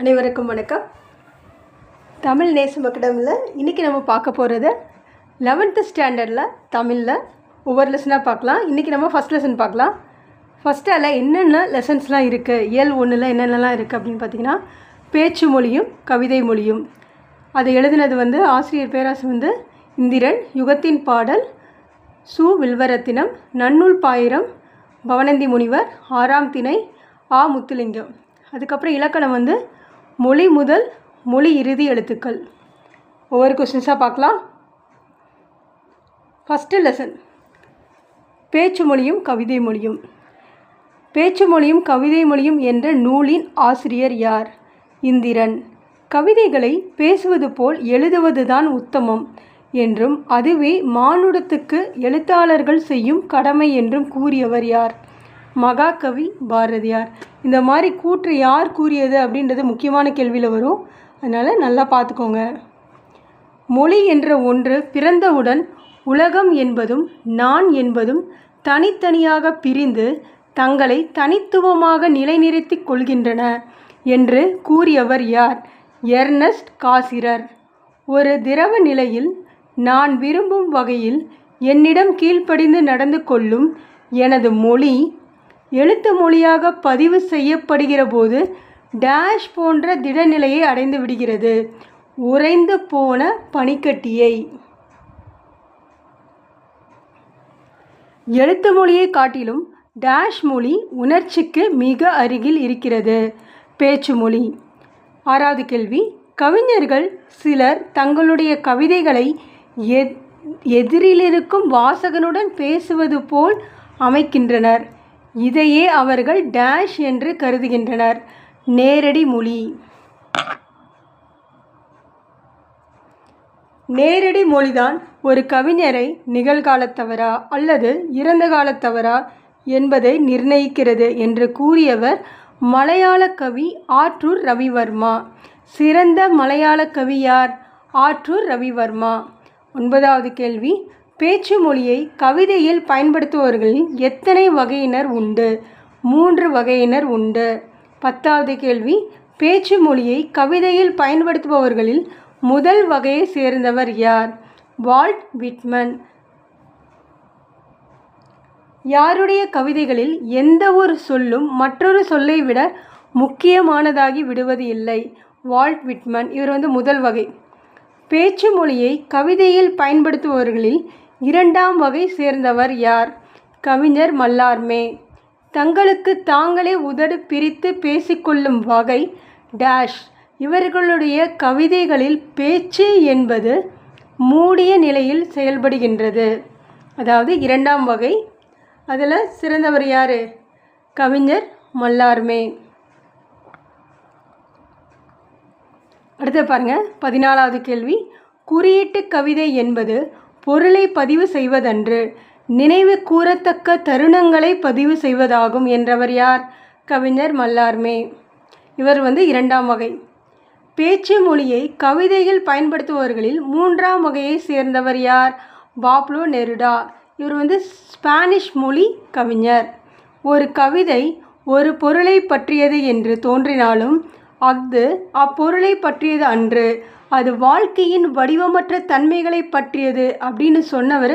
அனைவருக்கும் வணக்கம். தமிழ் நேசம் அகாடமியில் இன்றைக்கி நம்ம பார்க்க போகிறது 11th ஸ்டாண்டர்டில் தமிழில் ஒவ்வொரு லெசனாக பார்க்கலாம். இன்றைக்கி நம்ம ஃபஸ்ட் லெசன் பார்க்கலாம். ஃபஸ்ட்டு அதில் என்னென்ன லெசன்ஸ்லாம் இருக்குது, இயல் 1ல் என்னென்னலாம் இருக்குது அப்படின்னு பார்த்திங்கன்னா, பேச்சு மொழியும் கவிதை மொழியும். அதை எழுதினது ஆசிரியர் பேராசிரியர் இந்திரன். யுகத்தின் பாடல் சு. வில்வரத்தினம். நன்னூல் பாயிரம் பவணந்தி முனிவர். 6ஆம் திணை ஆ. முத்துலிங்கம். அதுக்கப்புறம் இலக்கணம் மொழி முதல் மொழி இறுதி எழுத்துக்கள். ஒவ்வொரு கொஸ்டின்ஸாக பார்க்கலாம். ஃபஸ்ட்டு லெசன் பேச்சு மொழியும் கவிதை மொழியும். பேச்சு மொழியும் கவிதை மொழியும் என்ற நூலின் ஆசிரியர் யார்? இந்திரன். கவிதைகளை பேசுவது போல் எழுதுவதுதான் உத்தமம் என்றும் அதுவே மானுடத்துக்கு எழுத்தாளர்கள் செய்யும் கடமை என்றும் கூறியவர் யார்? மகாகவி பாரதியார். இந்த மாதிரி கூற்று யார் கூறியது அப்படின்றது முக்கியமான கேள்வியில் வரும், அதனால் நல்லா பார்த்துக்கோங்க. மொழி என்ற ஒன்று பிறந்தவுடன் உலகம் என்பதும் நான் என்பதும் தனித்தனியாக பிரிந்து தங்களை தனித்துவமாக நிலைநிறுத்தி கொள்கின்றன என்று கூறியவர் யார்? எர்னஸ்ட் காசிரர். ஒரு திரவ நிலையில் நான் விரும்பும் வகையில் என்னிடம் கீழ்ப்படிந்து நடந்து கொள்ளும் எனது மொழி எழுத்து மொழியாக பதிவு செய்யப்படுகிற போது டேஷ் போன்ற திடநிலையை அடைந்து விடுகிறது. உறைந்து போன பனிக்கட்டியை. எழுத்து மொழியை காட்டிலும் டேஷ் மொழி உணர்ச்சிக்கு மிக அருகில் இருக்கிறது. பேச்சு மொழி. 6வது கேள்வி. கவிஞர்கள் சிலர் தங்களுடைய கவிதைகளை எதிரிலிருக்கும் வாசகனுடன் பேசுவது போல் அமைக்கின்றனர். இதையே அவர்கள் டேஷ் என்று கருதுகின்றனர். நேரடி மொழி. நேரடி மொழிதான் ஒரு கவிஞரை நிகழ்காலத்தவரா அல்லது இறந்த காலத்தவரா என்பதை நிர்ணயிக்கிறது என்று கூறியவர் மலையாள கவி ஆற்றூர் ரவிவர்மா. சிறந்த மலையாள கவி யார்? ஆற்றூர் ரவிவர்மா. 9வது கேள்வி. பேச்சு மொழியை கவிதையில் பயன்படுத்துபவர்களில் எத்தனை வகையினர் உண்டு? 3 வகையினர் உண்டு. 10வது கேள்வி. பேச்சு மொழியை கவிதையில் பயன்படுத்துபவர்களில் முதல் வகையை சேர்ந்தவர் யார்? Walt Whitman. யாருடைய கவிதைகளில் எந்த ஒரு சொல்லும் மற்றொரு சொல்லை விட முக்கியமானதாகி விடுவது இல்லை? Walt Whitman. இவர் முதல் வகை. பேச்சு மொழியை கவிதையில் பயன்படுத்துபவர்களில் 2ஆம் வகை சேர்ந்தவர் யார்? கவிஞர் மல்லார்மே. தங்களுக்கு தாங்களே உதடு பிரித்து பேசிக்கொள்ளும் வகை டேஷ். இவர்களுடைய கவிதைகளில் பேச்சு என்பது மூடிய நிலையில் செயல்படுகின்றது. அதாவது 2ஆம் வகை. அதில் சிறந்தவர் யார்? கவிஞர் மல்லார்மே. அடுத்து பாருங்கள். 14வது கேள்வி. குறியீட்டு கவிதை என்பது பொருளை பதிவு செய்வதன்று நினைவு கூறத்தக்க தருணங்களை பதிவு செய்வதாகும் என்றவர் யார்? கவிஞர் மல்லார்மே. இவர் 2ஆம் வகை. பேச்சு மொழியை கவிதையில் பயன்படுத்துபவர்களில் 3ஆம் வகையை சேர்ந்தவர் யார்? Pablo Neruda. இவர் ஸ்பானிஷ் மொழி கவிஞர். ஒரு கவிதை ஒரு பொருளை பற்றியது என்று தோன்றினாலும் அது அப்பொருளை பற்றியது அன்று, அது வாழ்க்கையின் வடிவமற்ற தன்மைகளை பற்றியது அப்படின்னு சொன்னவர்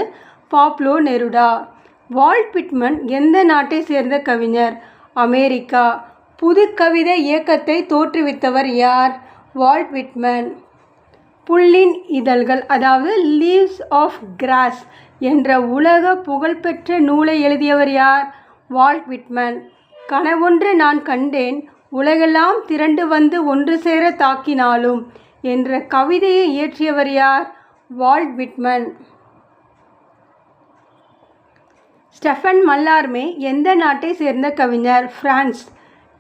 பாப்லோ நெருடா. வால்ட் விட்மன் எந்த நாட்டை சேர்ந்த கவிஞர்? அமெரிக்கா. புது கவிதை இயக்கத்தை தோற்றுவித்தவர் யார்? Walt Whitman. புல்லின் இதழ்கள் அதாவது லீவ்ஸ் ஆஃப் கிராஸ் என்ற உலக புகழ்பெற்ற நூலை எழுதியவர் யார்? Walt Whitman. கனவொன்று நான் கண்டேன், உலகெல்லாம் திரண்டு வந்து ஒன்று சேர தாக்கினாலும் என்ற கவிதையை இயற்றியவர் யார்? Walt Whitman. ஸ்டெஃபன் மல்லார்மே எந்த நாட்டை சேர்ந்த கவிஞர்? பிரான்ஸ்.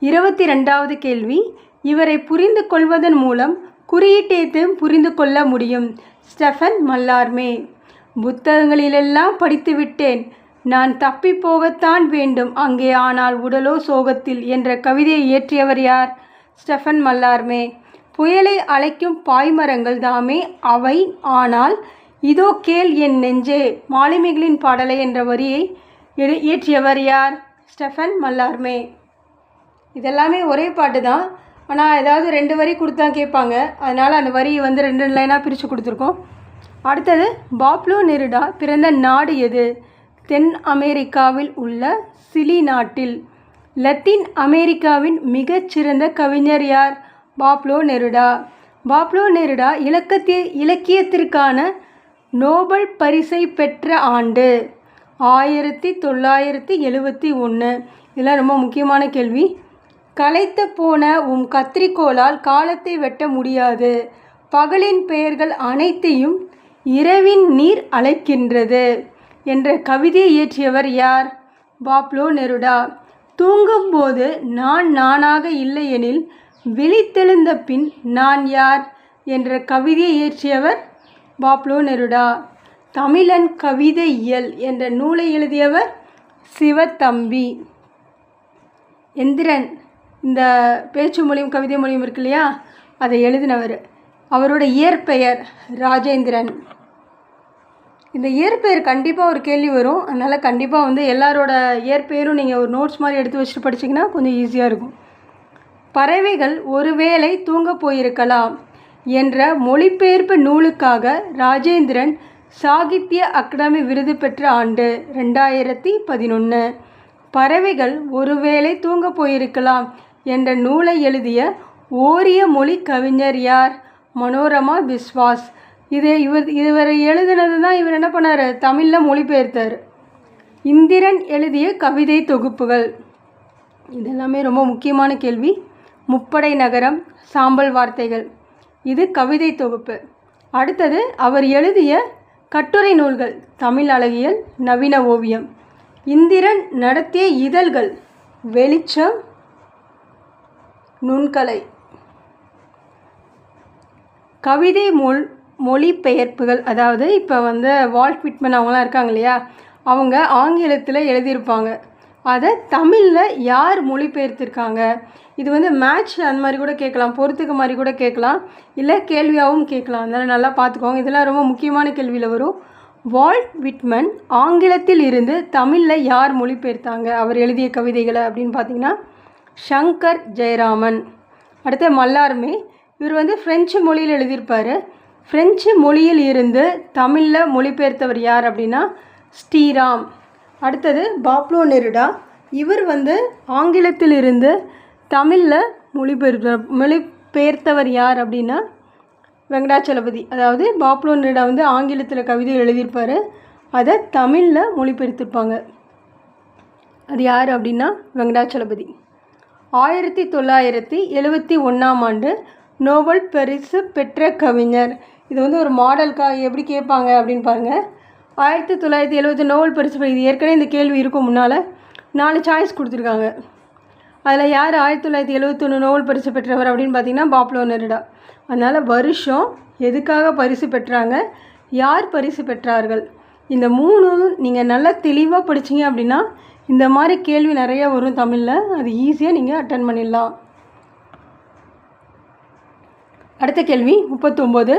22வது கேள்வி. இவரை புரிந்து கொள்வதன் மூலம் குறியீட்டையும் புரிந்து கொள்ள முடியும். ஸ்டெஃபன் மல்லார்மே. புத்தகங்களிலெல்லாம் படித்துவிட்டேன், நான் தப்பி போகத்தான் வேண்டும் அங்கே, ஆனால் உடலோ சோகத்தில் என்ற கவிதையை இயற்றியவர் யார்? ஸ்டெஃபன் மல்லார்மே. புயலை அழைக்கும் பாய்மரங்கள் தாமே அவை, ஆனால் இதோ கேள் என் நெஞ்சே மாலுமிகளின் பாடலை என்ற வரியை இயற்றியவர் யார்? ஸ்டெஃபன் மல்லார்மே. இதெல்லாமே ஒரே பாட்டு தான், ஆனால் ஏதாவது 2 வரி கொடுத்தா கேட்பாங்க, அதனால் அந்த வரி வந்து 2 லைனாக பிரித்து கொடுத்துருக்கோம். அடுத்தது, பாப்லோ நெருடா பிறந்த நாடு எது? தென் அமெரிக்காவில் உள்ள சிலி நாட்டில். லத்தீன் அமெரிக்காவின் மிகச்சிறந்த கவிஞர் யார்? Pablo Neruda. பாப்லோ நெருடா இலக்கியத்திற்கான நோபல் பரிசை பெற்ற ஆண்டு 1971. இதெல்லாம் ரொம்ப முக்கியமான கேள்வி. களைத்த போன கத்திரிக்கோளால் காலத்தை வெட்ட முடியாது. பகலின் பெயர்கள் அனைத்தையும் இரவின் நீர் அழைக்கின்றது என்ற கவிதையை இயற்றியவர் யார்? Pablo Neruda. தூங்கும்போது நான் நானாக இல்லையெனில் விழித்தெழுந்த பின் நான் யார் என்ற கவிதையை இயற்றியவர் பாப்லோ நெருடா. தமிழன் கவிதை இயல் என்ற நூலை எழுதியவர் சிவத்தம்பி. எந்திரன், இந்த பேச்சு மொழியும் கவிதை மொழியும் இருக்கு இல்லையா, அதை எழுதினவர். அவரோட இயற்பெயர் ராஜேந்திரன். இந்த இயற்பெயர் கண்டிப்பாக ஒரு கேள்வி வரும், அதனால் கண்டிப்பாக வந்து எல்லாரோட இயற்பெயரும் நீங்கள் ஒரு நோட்ஸ் மாதிரி எடுத்து வச்சுட்டு படிச்சிங்கன்னா கொஞ்சம் ஈஸியாக இருக்கும். பறவைகள் ஒருவேளை தூங்க போயிருக்கலாம் என்ற மொழிபெயர்ப்பு நூலுக்காக ராஜேந்திரன் சாகித்ய அகாடமி விருது பெற்ற ஆண்டு 2011. பறவைகள் ஒருவேளை தூங்க போயிருக்கலாம் என்ற நூலை எழுதிய ஓரிய மொழி கவிஞர் யார்? மனோரமா பிஸ்வாஸ். இவர் எழுதினது தான் இவர் என்ன பண்ணார், தமிழில் மொழிபெயர்த்தார். இந்திரன் எழுதிய கவிதை தொகுப்புகள். இதெல்லாமே ரொம்ப முக்கியமான கேள்வி. முப்படை நகரம், சாம்பல் வார்த்தைகள், இது கவிதை தொகுப்பு. அடுத்தது, அவர் எழுதிய கட்டுரை நூல்கள் தமிழ் அழகியல், நவீன ஓவியம். இந்திரன் நடத்திய இதழ்கள் வெளிச்சம், நுண்கலை. கவிதை மொழிபெயர்ப்புகள், அதாவது இப்போ வந்து வால்ட் விட்மன் அவங்களாம் இருக்காங்க இல்லையா, அவங்க ஆங்கிலத்தில் எழுதியிருப்பாங்க, அதை தமிழில் யார் மொழிபெயர்த்திருக்காங்க? இது வந்து மேட்ச் அந்த மாதிரி கூட கேட்கலாம், பொறுத்துக்க மாதிரி கூட கேட்கலாம், இல்லை கேள்வியாகவும் கேட்கலாம். அதனால் நல்லா பார்த்துக்கோங்க. இதெல்லாம் ரொம்ப முக்கியமான கேள்வியில் வரும். வால்ட் விட்மன் ஆங்கிலத்தில் இருந்து தமிழில் யார் மொழிபெயர்த்தாங்க அவர் எழுதிய கவிதைகளை அப்படின்னு பார்த்தீங்கன்னா சங்கர் ஜெயராமன். அடுத்த மல்லார்மே, இவர் வந்து ஃப்ரெஞ்சு மொழியில் எழுதியிருப்பார். ஃப்ரெஞ்சு மொழியில் இருந்து தமிழில் மொழிபெயர்த்தவர் யார் அப்படின்னா ஸ்ரீராம். அடுத்தது பாப்லோ நெருடா, இவர் வந்து ஆங்கிலத்தில் இருந்து தமிழில் மொழிபெயர்த்தவர் யார் அப்படின்னா வெங்கடாச்சலபதி. அதாவது பாப்லோ நெருடா வந்து ஆங்கிலத்தில் கவிதை எழுதியிருப்பார், அதை தமிழில் மொழிபெயர்த்திருப்பாங்க. அது யார் அப்படின்னா வெங்கடாச்சலபதி. 1971 ஆண்டு நோபல் பரிசு பெற்ற கவிஞர். இது வந்து ஒரு மாடலுக்காக எப்படி கேட்பாங்க அப்படின்னு பாருங்கள். 1970 நோபல் பரிசு. இது ஏற்கனவே இந்த கேள்வி இருக்கும், முன்னால் 4 சாய்ஸ் கொடுத்துருக்காங்க. அதில் யார் 1971 நோபல் பரிசு பெற்றவர் அப்படின்னு பார்த்தீங்கன்னா பாப்லோ நெருடா. அதனால் வருஷம், எதுக்காக பரிசு பெற்றாங்க, யார் பரிசு பெற்றார்கள், இந்த 3 நீங்கள் நல்லா தெளிவாக படிச்சிங்க அப்படின்னா இந்த மாதிரி கேள்வி நிறையா வரும் தமிழில். அது ஈஸியாக நீங்கள் அட்டன் பண்ணிடலாம். அடுத்த கேள்வி 39.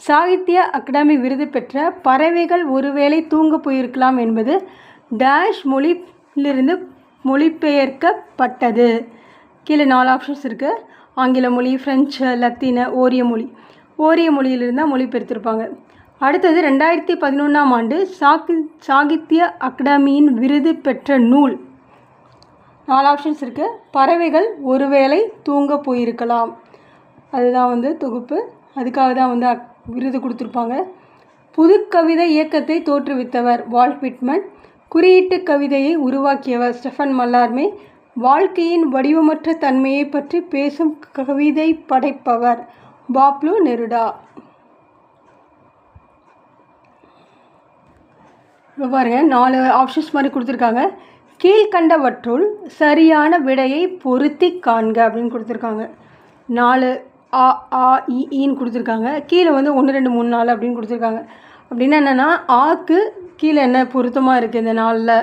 சாகித்ய அகாடமி விருது பெற்ற பறவைகள் ஒருவேளை தூங்க போயிருக்கலாம் என்பது டேஷ் மொழியிலிருந்து மொழிபெயர்க்கப்பட்டது. கீழே 4 ஆப்ஷன்ஸ் இருக்குது. ஆங்கில மொழி, ஃப்ரெஞ்சு, லத்தீன, ஓரிய மொழி. ஓரிய மொழியிலிருந்து தான் மொழிபெயர்த்திருப்பாங்க. அடுத்தது 2011 ஆண்டு சாகித்ய அகாடமியின் விருது பெற்ற நூல். 4 ஆப்ஷன்ஸ் இருக்குது. பறவைகள் ஒருவேளை தூங்க போயிருக்கலாம், அதுதான் வந்து தொகுப்பு, அதுக்காக தான் வந்து விருது கொடுத்துருப்பாங்க. புதுக்கவிதை இயக்கத்தை தோற்றுவித்தவர் வால்ட் விட்மன். குறியீட்டு கவிதையை உருவாக்கியவர் ஸ்டெஃபன் மல்லார்மே. வாழ்க்கையின் வடிவமற்ற தன்மையை பற்றி பேசும் கவிதை படைப்பவர் பாப்லோ நெருடா. பாருங்கள், 4 ஆப்ஷன்ஸ் மாதிரி கொடுத்துருக்காங்க. கீழ்கண்டவற்றுள் சரியான விடையை பொருத்தி காண்க அப்படின்னு கொடுத்துருக்காங்க. 4 ஆ ஆ ஈன்னு கொடுத்துருக்காங்க. கீழே வந்து 1 2 3 4 அப்படின்னு கொடுத்துருக்காங்க. அப்படின்னா என்னென்னா, ஆக்கு கீழே என்ன பொருத்தமாக இருக்குது இந்த 4ல்.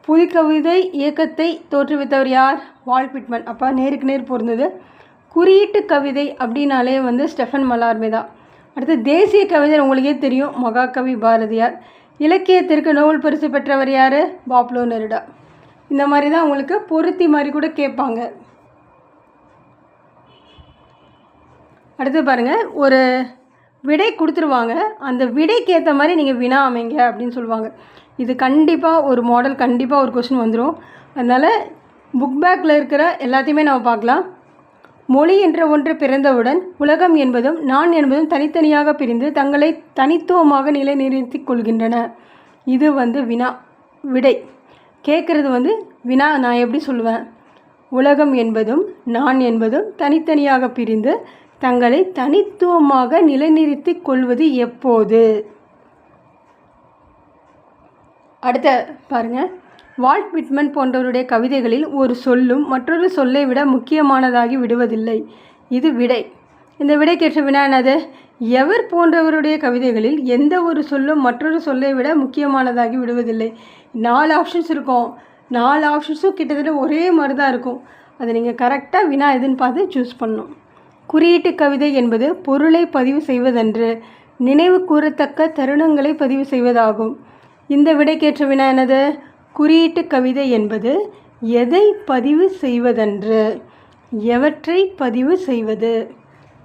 புதுக்கவிதை இயக்கத்தை தோற்றுவித்தவர் யார்? Walt Whitman. அப்போ நேருக்கு நேர் பொருந்தது. குறியீட்டு கவிதை அப்படின்னாலே வந்து ஸ்டெஃபன் மல்லார்மே தான். அடுத்து தேசிய கவிஞர் உங்களுக்கே தெரியும், மகாகவி பாரதியார். இலக்கியத்திற்கு நோபல் பரிசு பெற்றவர் யார்? Pablo Neruda. இந்த மாதிரி தான் உங்களுக்கு பொருத்தி மாதிரி கூட கேட்பாங்க. அடுத்து பாருங்கள், ஒரு விடை கொடுத்துருவாங்க, அந்த விடைக்கு ஏற்ற மாதிரி நீங்கள் வினா அமைங்க அப்படின்னு சொல்லுவாங்க. இது கண்டிப்பாக ஒரு மாடல், கண்டிப்பாக ஒரு கொஸ்டின் வந்துடும். அதனால் புக் பேக்கில் இருக்கிற எல்லாத்தையுமே நம்ம பார்க்கலாம். மொழி என்ற ஒன்று பிறந்தவுடன் உலகம் என்பதும் நான் என்பதும் தனித்தனியாக பிரிந்து தங்களை தனித்துவமாக நிலைநிறுத்தி கொள்கின்றன. இது வினா. விடை கேட்குறது வினா. நான் எப்படி சொல்லுவேன்? உலகம் என்பதும் நான் என்பதும் தனித்தனியாக பிரிந்து தங்களை தனித்துவமாக நிலைநிறுத்தி கொள்வது எப்போது? அடுத்த பாருங்கள், வால்ட் விட்மன் போன்றவருடைய கவிதைகளில் ஒரு சொல்லும் மற்றொரு சொல்லை விட முக்கியமானதாகி விடுவதில்லை. இது விடை. இந்த விடைக்கேற்ற வினா என்னது? எவர் போன்றவருடைய கவிதைகளில் எந்த ஒரு சொல்லும் மற்றொரு சொல்லை விட முக்கியமானதாகி விடுவதில்லை. 4 ஆப்ஷன்ஸ் இருக்கும். 4 ஆப்ஷன்ஸும் கிட்டத்தட்ட ஒரே மாதிரி தான் இருக்கும். அதை நீங்கள் கரெக்டாக வினா எதுன்னு பார்த்து சூஸ் பண்ணணும். குறியீட்டு கவிதை என்பது பொருளை பதிவு செய்வதன்று நினைவு கூறத்தக்க தருணங்களை பதிவு செய்வதாகும். இந்த விடைக்கேற்ற வினா என்னது? குறியீட்டு கவிதை என்பது எதை பதிவு செய்வதன்று, எவற்றை பதிவு செய்வது.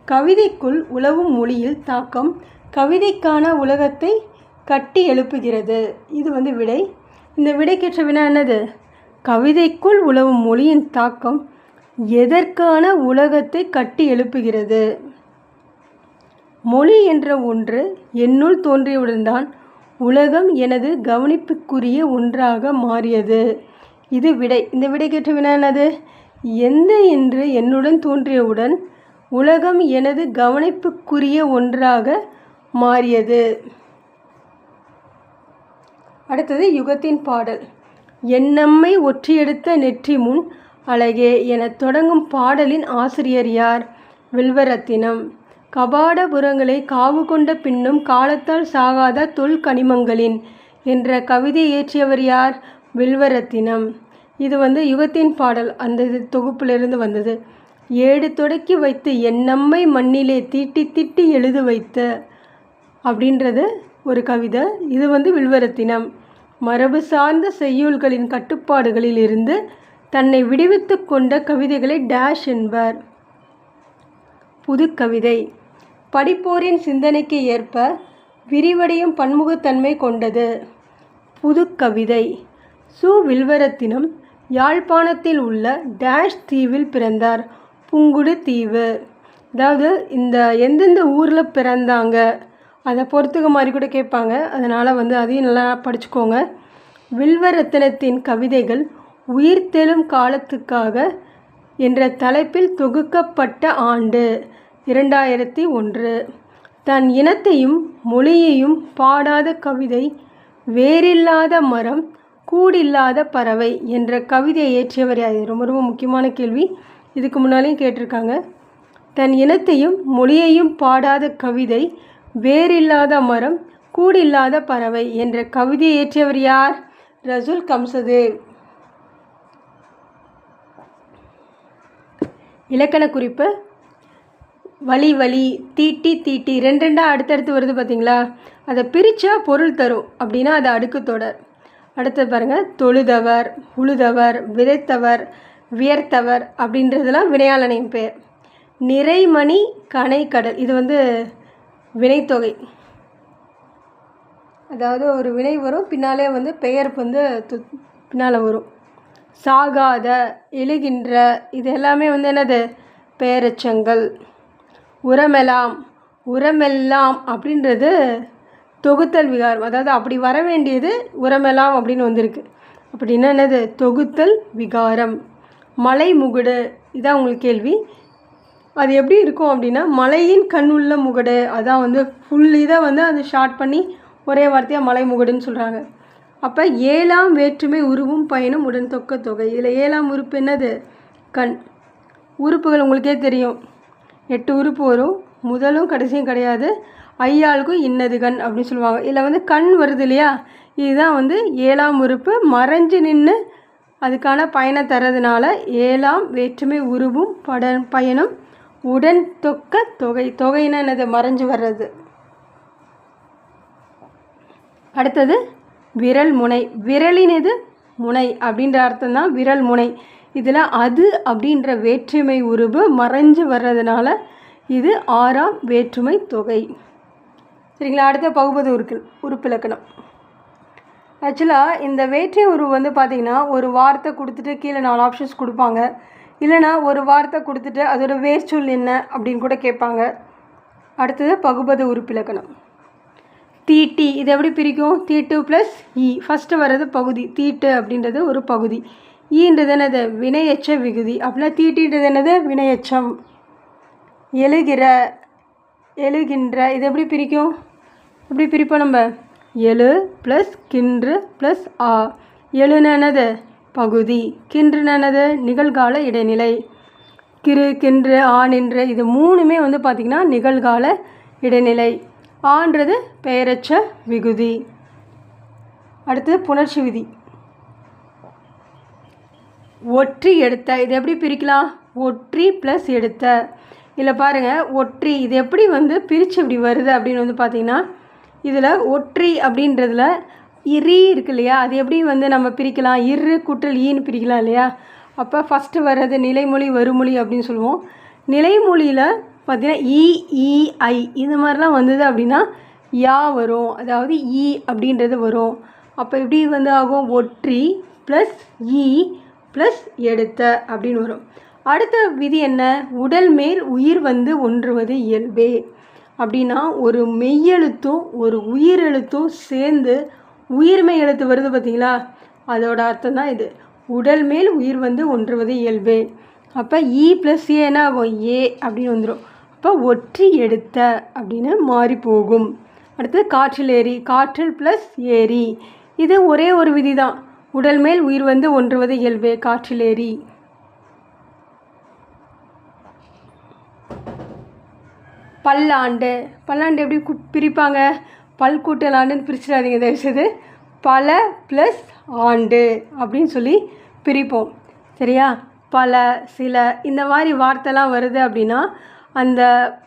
கவிதைக்குள் உலவும் மொழியில் தாக்கம் கவிதைக்கான உலகத்தை கட்டி எழுப்புகிறது. இது விடை. இந்த விடைக்கேற்ற வினா என்னது? கவிதைக்குள் உலவும் மொழியின் தாக்கம் எதற்கான உலகத்தை கட்டி எழுப்புகிறது. மொழி என்ற ஒன்று என்னுள் தோன்றியவுடன் உலகம் எனது கவனிப்புக்குரிய ஒன்றாக மாறியது. இது விடை. இந்த விடைக்கேற்ற வினா என்னது? எந்த என்று என்னுடன் தோன்றியவுடன் உலகம் எனது கவனிப்புக்குரிய ஒன்றாக மாறியது. அடுத்தது யுகத்தின் பாடல். என்னம்மை ஒற்றியெடுத்த நெற்றி முன் அழகே என தொடங்கும் பாடலின் ஆசிரியர் யார்? வில்வரத்தினம். கபாடபுரங்களை காவு கொண்ட பின்னும் காலத்தால் சாகாத தொல்கனிமங்களின் என்ற கவிதை இயற்றியவர் யார்? வில்வரத்தினம். இது யுகத்தின் பாடல் அந்த தொகுப்பிலிருந்து வந்தது. ஏடு தொடக்கி வைத்து என்னம்மை மண்ணிலே தீட்டி திட்டி எழுது வைத்த அப்படின்றது ஒரு கவிதை. இது வில்வரத்தினம். மரபு சார்ந்த செய்யுள்களின் கட்டுப்பாடுகளில் இருந்து தன்னை விடுவித்து கொண்ட கவிதைகளை டேஷ் என்பர். புதுக்கவிதை படிப்போரின் சிந்தனைக்கு ஏற்ப விரிவடையும் பன்முகத்தன்மை கொண்டது. புதுக்கவிதை. சு. வில்வரத்தினம் யாழ்ப்பாணத்தில் உள்ள டேஷ் தீவில் பிறந்தார். புங்குடு தீவு. அதாவது இந்த எந்தெந்த ஊரில் பிறந்தாங்க அதை பொறுத்துக்க மாதிரி கூட கேட்பாங்க. அதனால் அதையும் நல்லா படிச்சுக்கோங்க. வில்வரத்தினத்தின் கவிதைகள் உயிர்த்தெழும் காலத்துக்காக என்ற தலைப்பில் தொகுக்கப்பட்ட ஆண்டு 2001. தன் இனத்தையும் மொழியையும் பாடாத கவிதை வேரில்லாத மரம் கூடில்லாத பறவை என்ற கவிதையை இயற்றியவர் யார்? ரொம்ப ரொம்ப முக்கியமான கேள்வி. இதுக்கு முன்னாலேயும் கேட்டிருக்காங்க. தன் இனத்தையும் மொழியையும் பாடாத கவிதை வேரில்லாத மரம் கூடில்லாத பறவை என்ற கவிதையை இயற்றியவர் யார்? ரசூல் கம்சதேவ். இலக்கண குறிப்பு. வழி வழி, தீட்டி தீட்டி, ரெண்டாக அடுத்தடுத்து வருது பார்த்தீங்களா? அதை பிரித்தா பொருள் தரும் அப்படின்னா அது அடுக்கு தொடர். அடுத்தது பாருங்கள், தொழுதவர், உழுதவர், விதைத்தவர், வியர்த்தவர் அப்படின்றதுலாம் வினையாளனின் பெயர். நிறைமணி கனை கடல் இது வினைத்தொகை. அதாவது ஒரு வினை வரும், பின்னாலே பெயர் பின்னால் வரும். சாகாத, எழுகின்ற, இது எல்லாமே என்னது? பெயரெச்சங்கள். உரமெல்லாம், உரமெல்லாம் அப்படின்றது தொகுத்தல் விகாரம். அதாவது அப்படி வர வேண்டியது உரமெல்லாம் அப்படின்னு வந்திருக்கு. அப்படின்னா என்னது? தொகுத்தல் விகாரம். மலை முகுடு, இதான் உங்களுக்கு கேள்வி. அது எப்படி இருக்கும் அப்படின்னா, மலையின் கண் உள்ள முகடு. அதான் ஃபுல் இதை அது ஷார்ட் பண்ணி ஒரே வார்த்தையாக மலை முகடுன்னு சொல்கிறாங்க. அப்போ 7ஆம் வேற்றுமை உருவும் பயனும் உடன் தொக்க தொகை. இதில் 7ஆம் உறுப்பு என்னது? கண். உறுப்புகள் உங்களுக்கே தெரியும், 8 உறுப்பு வரும். முதலும் கடைசியும் கிடையாது. ஐயாளுக்கும் இன்னது கண் அப்படின்னு சொல்லுவாங்க. இதில் கண் வருது இல்லையா? இதுதான் 7ஆம் உறுப்பு. மறைஞ்சு நின்று அதுக்கான பயனை தரதுனால 7ஆம் வேற்றுமை உருவும் பயனும் உடன் தொக்க தொகை. தொகைன்னா என்னது? மறைஞ்சு வர்றது. அடுத்தது விரல் முனை. விரலினது முனை அப்படின்ற அர்த்தம் தான் விரல் முனை. இதில் அது அப்படின்ற வேற்றுமை உருவு மறைஞ்சு வர்றதுனால இது 6ஆம் வேற்றுமை தொகை. சரிங்களா? அடுத்த பகுபத உறுப்பிலக்கணம். ஆக்சுவலாக இந்த வேற்றை உருவு வந்து பார்த்திங்கன்னா ஒரு வார்த்தை கொடுத்துட்டு கீழே 4 ஆப்ஷன்ஸ் கொடுப்பாங்க. இல்லைனா ஒரு வார்த்தை கொடுத்துட்டு அதோட வேர்ச்சொல் என்ன அப்படின்னு கூட கேட்பாங்க. அடுத்தது பகுபத உறுப்பிலக்கணம். தீட்டி இது எப்படி பிரிக்கும்? தீட்டு ப்ளஸ் இ. ஃபஸ்ட்டு வர்றது பகுதி. தீட்டு அப்படின்றது ஒரு பகுதி. ஈன்றது என்னது? வினையெச்ச விகுதி. அப்படின்னா தீட்டின்றது என்னது? வினையெச்சம். எழுகிற எழுகின்ற இது எப்படி பிரிக்கும்? எப்படி பிரிப்போம் நம்ம? எழு ப்ளஸ் கின்று ப்ளஸ் ஆ. எழுன்னு என்னது? பகுதி. கின்றுன்னு என்னது? நிகழ்கால இடைநிலை. கிரு கின்று ஆ நின்று இது மூணுமே வந்து பார்த்திங்கன்னா நிகழ்கால இடைநிலை. ஆன்றது பெயரச்ச விகுதி. அடுத்தது புணர்ச்சி விதி. ஒற்றி எடுத்த இது எப்படி பிரிக்கலாம்? ஒற்றி ப்ளஸ் எடுத்த. இதில் பாருங்கள் ஒற்றி இது எப்படி வந்து பிரித்து இப்படி வருது அப்படின்னு வந்து பார்த்திங்கன்னா இதில் ஒற்றி அப்படின்றதுல இரி இருக்கு இல்லையா? அது எப்படி வந்து நம்ம பிரிக்கலாம்? இரு கூட்டல் ஈன்னு பிரிக்கலாம் இல்லையா? அப்போ ஃபஸ்ட்டு வர்றது நிலைமொழி வருமொழி அப்படின்னு சொல்லுவோம். நிலைமொழியில் பார்த்திங்கன்னா இ ஈ ஐ இது மாதிரிலாம் வந்தது அப்படின்னா யா வரும். அதாவது ஈ அப்படின்றது வரும். அப்போ இப்படி வந்து ஆகும் ஒற்றி ப்ளஸ் ஈ ப்ளஸ் எடுத்த அப்படின்னு வரும். அடுத்த விதி என்ன? உடல் மேல் உயிர் வந்து ஒன்றுவது இயல்பே. அப்படின்னா ஒரு மெய்யெழுத்தும் ஒரு உயிரெழுத்தும் சேர்ந்து உயிர்மெய் எழுத்து வருது பார்த்திங்களா? அதோட அர்த்தம் தான் இது. உடல் மேல் உயிர் வந்து ஒன்றுவது இயல்பே. அப்போ இ ப்ளஸ் ஏ என்ன ஆகும்? ஏ அப்படின்னு வந்துடும். அப்போ ஒற்றி எடுத்த அப்படின்னு மாறி போகும். அடுத்தது காற்றில் ஏரி. காற்றில் ப்ளஸ் ஏரி இது ஒரே ஒரு விதி தான். உடல் மேல் உயிர் வந்து ஒன்றுவது இயல்பே. காற்றில் ஏரி. பல்லாண்டு. பல்லாண்டு எப்படி பிரிப்பாங்க? பல் கூட்டல் ஆண்டுன்னு பிரிச்சிடாதீங்க தயவுசெய்து. பல ப்ளஸ் ஆண்டு அப்படின்னு சொல்லி பிரிப்போம். சரியா? பல சில இந்த மாதிரி வார்த்தைலாம் வருது அப்படின்னா அந்த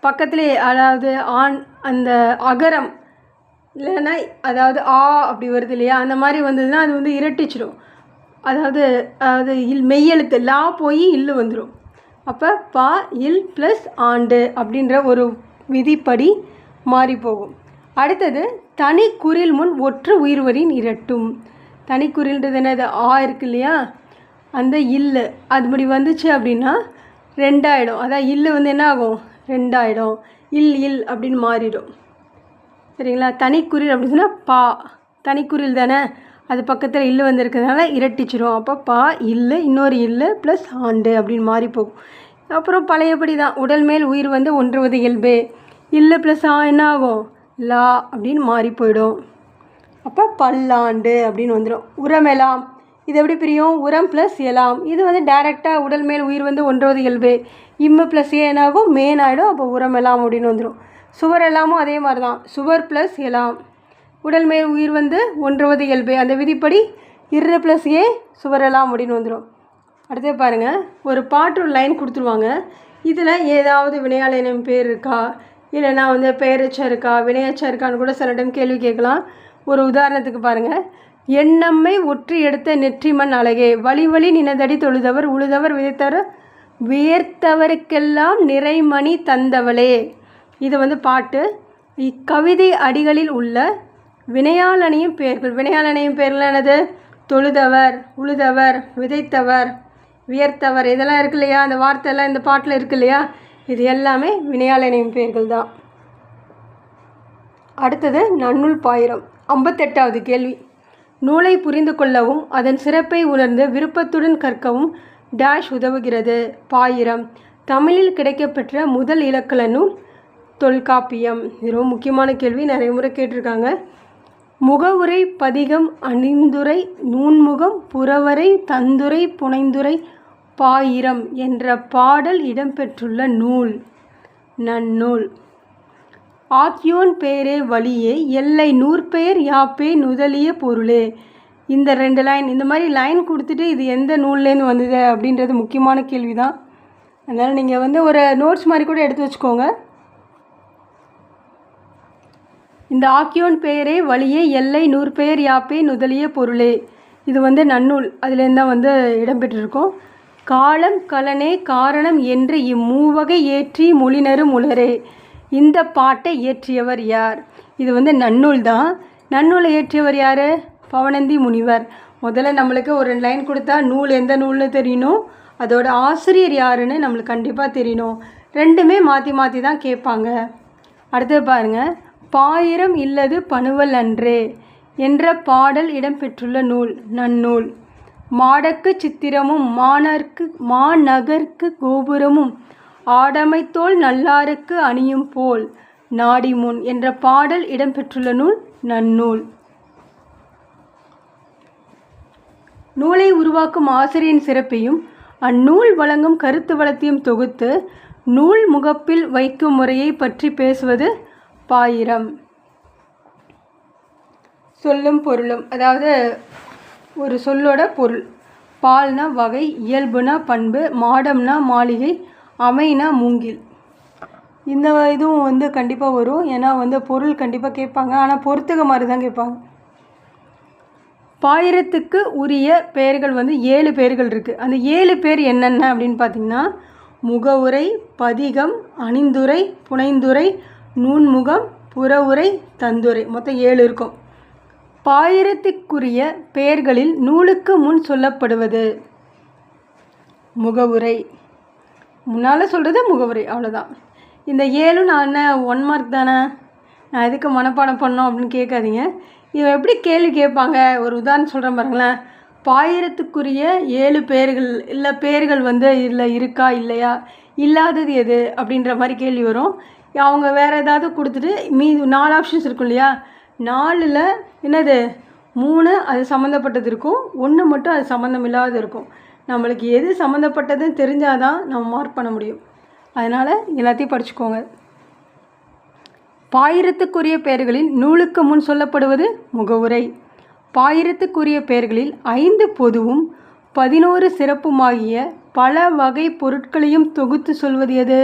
பக்கத்துலேயே அதாவது அந்த அகரம் இல்லைன்னா அதாவது ஆ அப்படி வருது இல்லையா? அந்த மாதிரி வந்ததுன்னா அது வந்து இரட்டிச்சிடும். அதாவது அது மெய்யெழுத்து லா போய் இல்லு வந்துடும். அப்போ பா இல் ப்ளஸ் ஆண்டு அப்படின்ற ஒரு விதிப்படி மாறி போகும். அடுத்தது தனிக்குறில் முன் ஒற்று உயிர்வரின் இரட்டும். தனிக்குறில்ன்றது என்னது? ஆ இருக்கு இல்லையா? அந்த இல்லு அதுபடி வந்துச்சு அப்படின்னா 2 ஆகிடும். அதான் இல்லு வந்து என்ன ஆகும்? 2 ஆகிடும். இல் இல் அப்படின்னு மாறிடும். சரிங்களா? தனிக்குறில் அப்படின்னு சொன்னால் பா தனிக்குறில் தானே, அது பக்கத்தில் இல்லு வந்திருக்கிறதுனால இரட்டிச்சிடும். அப்போ பா இல்லு இன்னொரு இல்லு ப்ளஸ் ஆண்டு அப்படின்னு மாறி போகும். அப்புறம் பழையபடி தான் உடல் மேல் உயிர் வந்து ஒன்றுவது இயல்பே. இல்லு ப்ளஸ் ஆ என்ன ஆகும்? லா அப்படின்னு மாறி போயிடும். அப்போ பல்லாண்டு அப்படின்னு வந்துடும். உரமெலாம் இது எப்படி பிரியும்? உரம் ப்ளஸ் எலாம் இது வந்து டைரெக்டாக உடல் மேல் உயிர் வந்து ஒன்றுவது இயல்பே. இம்மு ப்ளஸ் ஏ என்னாகும்? மேன் ஆகிடும். அப்போ உரமெலாம் அப்படின்னு வந்துடும். சுவர் எல்லாமும் அதே மாதிரி தான். சுவர் ப்ளஸ் எலாம் உடல் மேல் உயிர் வந்து ஒன்றுவது இயல்பே. அந்த விதிப்படி இரு ப்ளஸ் ஏ சுவரெல்லாம் அப்படின்னு வந்துடும். அடுத்து பாருங்கள், ஒரு பாட்டு ஒரு லைன் கொடுத்துருவாங்க. இதில் ஏதாவது வினையாளனின் பேர் இருக்கா, இல்லைனா வந்து பெயரெச்சம் இருக்கா, வினையச்சம் இருக்கான்னு கூட சில டைம் கேள்வி கேட்கலாம். ஒரு உதாரணத்துக்கு பாருங்கள். எண்ணம்மை ஒற்றி எடுத்த நெற்றிமண் அழகே, வழி வழி நினதடி தொழுதவர் உழுதவர் விதைத்தவர் வியர்த்தவருக்கெல்லாம் நிறைமணி தந்தவளே. இது வந்து பாட்டு. இக்கவிதை அடிகளில் உள்ள வினையாளனையும் பெயர்கள். வினையாளனையும் பெயர்கள் என்னது? தொழுதவர், உழுதவர், விதைத்தவர், வியர்த்தவர் இதெல்லாம் இருக்கு இல்லையா? அந்த வார்த்தையெல்லாம் இந்த பாட்டில் இருக்கு இல்லையா? இது எல்லாமே வினையாளனையும் பெயர்கள் தான். அடுத்தது நன்னூல் பாயிரம். 58வது கேள்வி. நூலை புரிந்து கொள்ளவும் அதன் சிறப்பை உணர்ந்து விருப்பத்துடன் கற்கவும் டேஷ் உதவுகிறது. பாயிரம். தமிழில் கிடைக்கப்பெற்ற முதல் இலக்கண நூல் தொல்காப்பியம். இது ரொம்ப முக்கியமான கேள்வி, நிறைய முறை கேட்டிருக்காங்க. முகவுரை, பதிகம், அணிந்துரை, நூன்முகம், புறவரை, தந்துரை, புனைந்துரை, பாயிரம் என்ற பாடல் இடம்பெற்றுள்ள நூல் நன்னூல். ஆக்கியோன் பெயரே வழியே எல்லை நூற்பெயர் யாப்பே நுதலிய பொருளே. இந்த 2 லைன் இந்த மாதிரி லைன் கொடுத்துட்டு இது எந்த நூல்லேருந்து வந்தது அப்படின்றது முக்கியமான கேள்வி தான். அதனால் நீங்கள் வந்து ஒரு நோட்ஸ் மாதிரி கூட எடுத்து வச்சுக்கோங்க. இந்த ஆக்கியோன் பெயரே வழியே எல்லை நூற்பெயர் யாப்பே நுதலிய பொருளே இது வந்து நன்னூல், அதுலேருந்து தான் வந்து இடம்பெற்றிருக்கோம். காலம் கலனே காரணம் என்று இம்மூவகை ஏற்றி மொழினரும் உளரே. இந்த பாட்டை இயற்றியவர் யார்? இது வந்து நன்னூல் தான். நன்னூலை இயற்றியவர் யார்? பவணந்தி முனிவர். முதல்ல நம்மளுக்கு ஒரு லைன் கொடுத்தா நூல் எந்த நூல்னு தெரியணும், அதோட ஆசிரியர் யாருன்னு நம்மளுக்கு கண்டிப்பாக தெரியணும். ரெண்டுமே மாற்றி மாற்றி தான் கேட்பாங்க. அடுத்தது பாருங்கள், பாயிரம் இல்லது பணுவல் அன்றே என்ற பாடல் இடம்பெற்றுள்ள நூல் நன்னூல். மாடக்கு சித்திரமும் மாநகர்க்கு கோபுரமும் ஆடமைத்தோள் நல்லாருக்கு அணியும் போல் நாடிமுன் என்ற பாடல் இடம்பெற்றுள்ள நூல் நன்னூல். நூலை உருவாக்கும் ஆசிரியரின் சிறப்பையும் அந்நூல் வழங்கும் கருத்து வளத்தையும் தொகுத்து நூல் முகப்பில் வைக்கும் முறையை பற்றி பேசுவது பாயிரம். சொல்லும் பொருளும், அதாவது ஒரு சொல்லோட பொருள். பால்னா வகை, இயல்புனா பண்பு, மாடம்னா மாளிகை, அமைனா மூங்கில். இந்த இதுவும் வந்து கண்டிப்பாக வரும். ஏன்னா வந்து பொருள் கண்டிப்பாக கேட்பாங்க, ஆனால் பொறுத்துக்க மாதிரி தான் கேட்பாங்க. பாயிரத்துக்கு உரிய பெயர்கள் வந்து 7 பெயர்கள் இருக்குது. அந்த 7 பேர் என்னென்ன அப்படின்னு பார்த்திங்கன்னா, முகவுரை, பதிகம், அணிந்துரை, புனைந்துரை, நூன்முகம், புறவுரை, தந்துரை, மொத்தம் 7 இருக்கும். பாயிரத்துக்குரிய பெயர்களில் நூலுக்கு முன் சொல்லப்படுவது முகவுரை. முன்னால் சொல்கிறது முகவுரை, அவ்வளோதான். இந்த 7 நான் என்ன 1 மார்க் தானே, நான் எதுக்கு மனப்பாடம் பண்ணோம் அப்படின்னு கேட்காதீங்க. இவன் எப்படி கேள்வி கேட்பாங்க, ஒரு உதாரணம் சொல்கிறேன் பாருங்களேன். பாயிரத்துக்குரிய 7 பெயர்கள் இல்லை பெயர்கள் வந்து இல்லை இருக்கா இல்லையா, இல்லாதது எது அப்படின்ற மாதிரி கேள்வி வரும். அவங்க வேறு ஏதாவது கொடுத்துட்டு மீது 4 ஆப்ஷன்ஸ் இருக்கும் இல்லையா, 4ல் என்னது 3 அது சம்மந்தப்பட்டது இருக்கும், 1 மட்டும் அது சம்மந்தம் இல்லாத இருக்கும். நம்மளுக்கு எது சம்மந்தப்பட்டதுன்னு தெரிஞ்சால் தான் நம்ம மார்க் பண்ண முடியும். அதனால் எல்லாத்தையும் படிச்சுக்கோங்க. பாயிரத்துக்குரிய பெயர்களில் நூலுக்கு முன் சொல்லப்படுவது முகவுரை. பாயிரத்துக்குரிய பெயர்களில் 5 பொதுவும் 11 சிறப்புமாகிய பல வகை பொருட்களையும் தொகுத்து சொல்வது எது?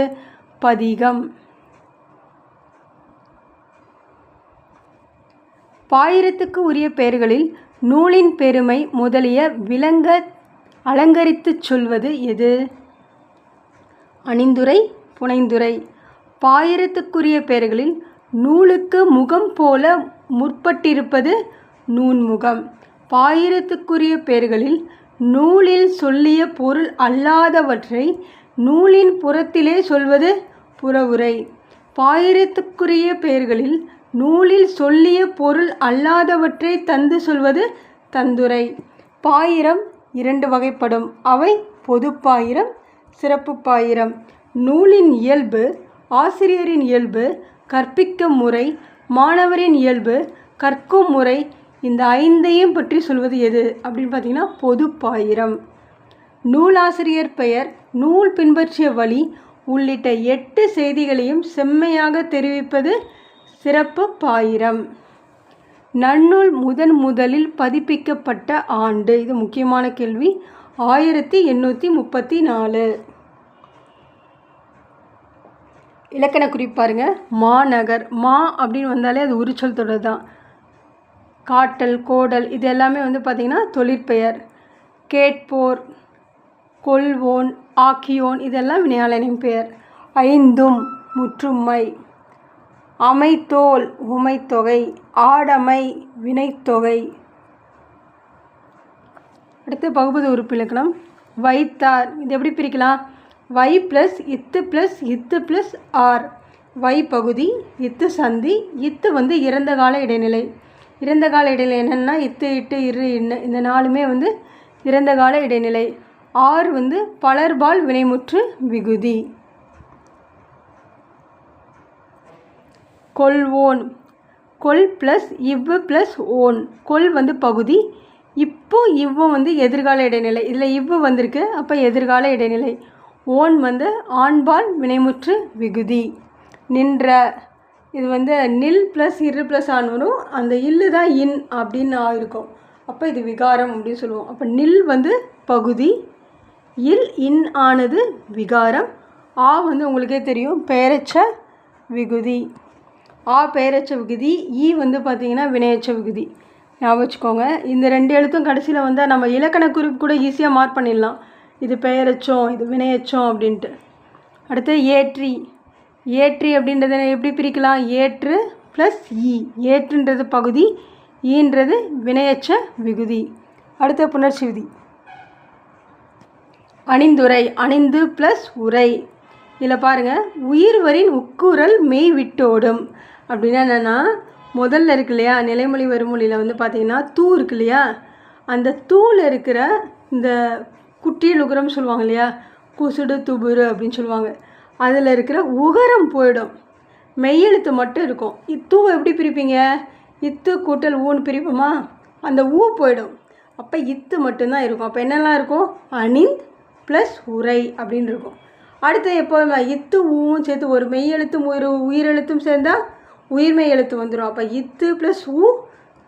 பதிகம். பாயிரத்துக்கு உரிய பெயர்களில் நூலின் பெருமை முதலிய விளங்க அலங்கரித்து சொல்வது எது? அணிந்துரை, புனைந்துரை. பாயிரத்துக்குரிய பெயர்களில் நூலுக்கு முகம் போல முற்பட்டிருப்பது நூன்முகம். பாயிரத்துக்குரிய பெயர்களில் நூலில் சொல்லிய பொருள் அல்லாதவற்றை நூலின் புறத்திலே சொல்வது புறவுரை. பாயிரத்துக்குரிய பெயர்களில் நூலில் சொல்லிய பொருள் அல்லாதவற்றை தந்து சொல்வது தந்துரை. பாயிரம் 2 வகைப்படும். அவை பொதுப்பாயிரம், சிறப்பு பாயிரம். நூலின் இயல்பு, ஆசிரியரின் இயல்பு, கற்பிக்கும் முறை, மாணவரின் இயல்பு, கற்கும் முறை, இந்த 5ஐயும் பற்றி சொல்வது எது அப்படின்னு பார்த்தீங்கன்னா பொதுப்பாயிரம். நூலாசிரியர் பெயர், நூல் பின்பற்றிய வழி உள்ளிட்ட 8 செய்திகளையும் செம்மையாக தெரிவிப்பது சிறப்பு பாயிரம். நன்னூல் முதலில் பதிப்பிக்கப்பட்ட ஆண்டு, இது முக்கியமான கேள்வி, 1834. இலக்கண குறிப்பாருங்க. மாநகர், மா அப்படின்னு வந்தாலே அது உரிச்சொல் தொடர் தான். காட்டல், கோடல் இது எல்லாமே வந்து பார்த்திங்கன்னா தொழிற்பெயர். கேட்போர், கொள்வோன், ஆக்கியோன் இதெல்லாம் வினையாளனின் பெயர். 5ம் முற்றுமை. அமைத்தோல் உமைத்தொகை, ஆடமை வினைத்தொகை. அடுத்து பகுபத உறுப்பு இலக்கணம். வைத்தார், இது எப்படி பிரிக்கலாம்? வை ப்ளஸ் இத்து ப்ளஸ் இத்து ப்ளஸ் ஆர். வை பகுதி, இத்து சந்தி. இத்து வந்து இறந்த கால இடைநிலை. இறந்த கால இடைநிலை என்னென்னா இத்து, இட்டு, இரு, இன்னு இந்த 4மே வந்து இறந்த கால இடைநிலை. ஆர் வந்து பலர்பால் வினைமுற்று விகுதி. கொள்வோன், கொள் ப்ளஸ் இவ்வு ப்ளஸ் ஓன். கொள் வந்து பகுதி, இப்போ இவ்வும் வந்து எதிர்கால இடைநிலை. இதில் இவ்வு வந்திருக்கு, அப்போ எதிர்கால இடைநிலை. ஓன் வந்து ஆண்பால் வினைமுற்று விகுதி. நின்ற, இது வந்து நில் ப்ளஸ் இரு ப்ளஸ் ஆன் வரும், அந்த இல்லு தான் இன் அப்படின்னு ஆயிருக்கும், அப்போ இது விகாரம் அப்படின்னு சொல்லுவோம். அப்போ நில் வந்து பகுதி, இல் இன் ஆனது விகாரம். ஆ வந்து உங்களுக்கே தெரியும் பெயரச்ச விகுதி. ஆ பெயரச்ச விகுதி, ஈ வந்து பார்த்திங்கன்னா வினையச்ச விகுதி. ஞாபகம் வச்சுக்கோங்க. இந்த 2 எழுத்தும் கடைசியில் வந்தால் நம்ம இலக்கண குறிப்பு கூட ஈஸியாக மார்க் பண்ணிடலாம். இது பெயரெச்சம், இது வினையெச்சம் அப்படின்ட்டு. அடுத்து ஏற்றி. ஏற்றி அப்படின்றத எப்படி பிரிக்கலாம்? ஏற்று ப்ளஸ் ஈ. ஏற்றுன்றது பகுதி, ஈன்றது வினையெச்ச விகுதி. அடுத்த புணர்ச்சி விதி. அணிந்துரை. அணிந்து ப்ளஸ் உரை. இதில் பாருங்கள், உயிர்வரின் உட்குரல் மெய் விட்டோடும் அப்படின்னா என்னென்னா, முதல்ல இருக்கு இல்லையா நிலைமொழி வருமொழியில் வந்து பார்த்திங்கன்னா தூ இருக்கு இல்லையா, அந்த தூள் இருக்கிற இந்த குட்டியல் உகரம் சொல்லுவாங்க இல்லையா, குசுடு துபுரு அப்படின்னு சொல்லுவாங்க, அதில் இருக்கிற உகரம் போயிடும், மெய்யெழுத்து மட்டும் இருக்கும். இத்தூவை எப்படி பிரிப்பீங்க? இத்து கூட்டல் ஊன்னு பிரிப்போமா? அந்த ஊ போயிடும், அப்போ இத்து மட்டும்தான் இருக்கும். அப்போ என்னெல்லாம் இருக்கும்? அணிந்த் ப்ளஸ் உரை அப்படின்னு இருக்கும். அடுத்து எப்போதுமே இத்து ஊவும் சேர்த்து ஒரு மெய்யெழுத்தும் ஒரு உயிரெழுத்தும் சேர்ந்தால் உயிர்மெய் எழுத்து வந்துடும். அப்போ இத்து ப்ளஸ் ஊ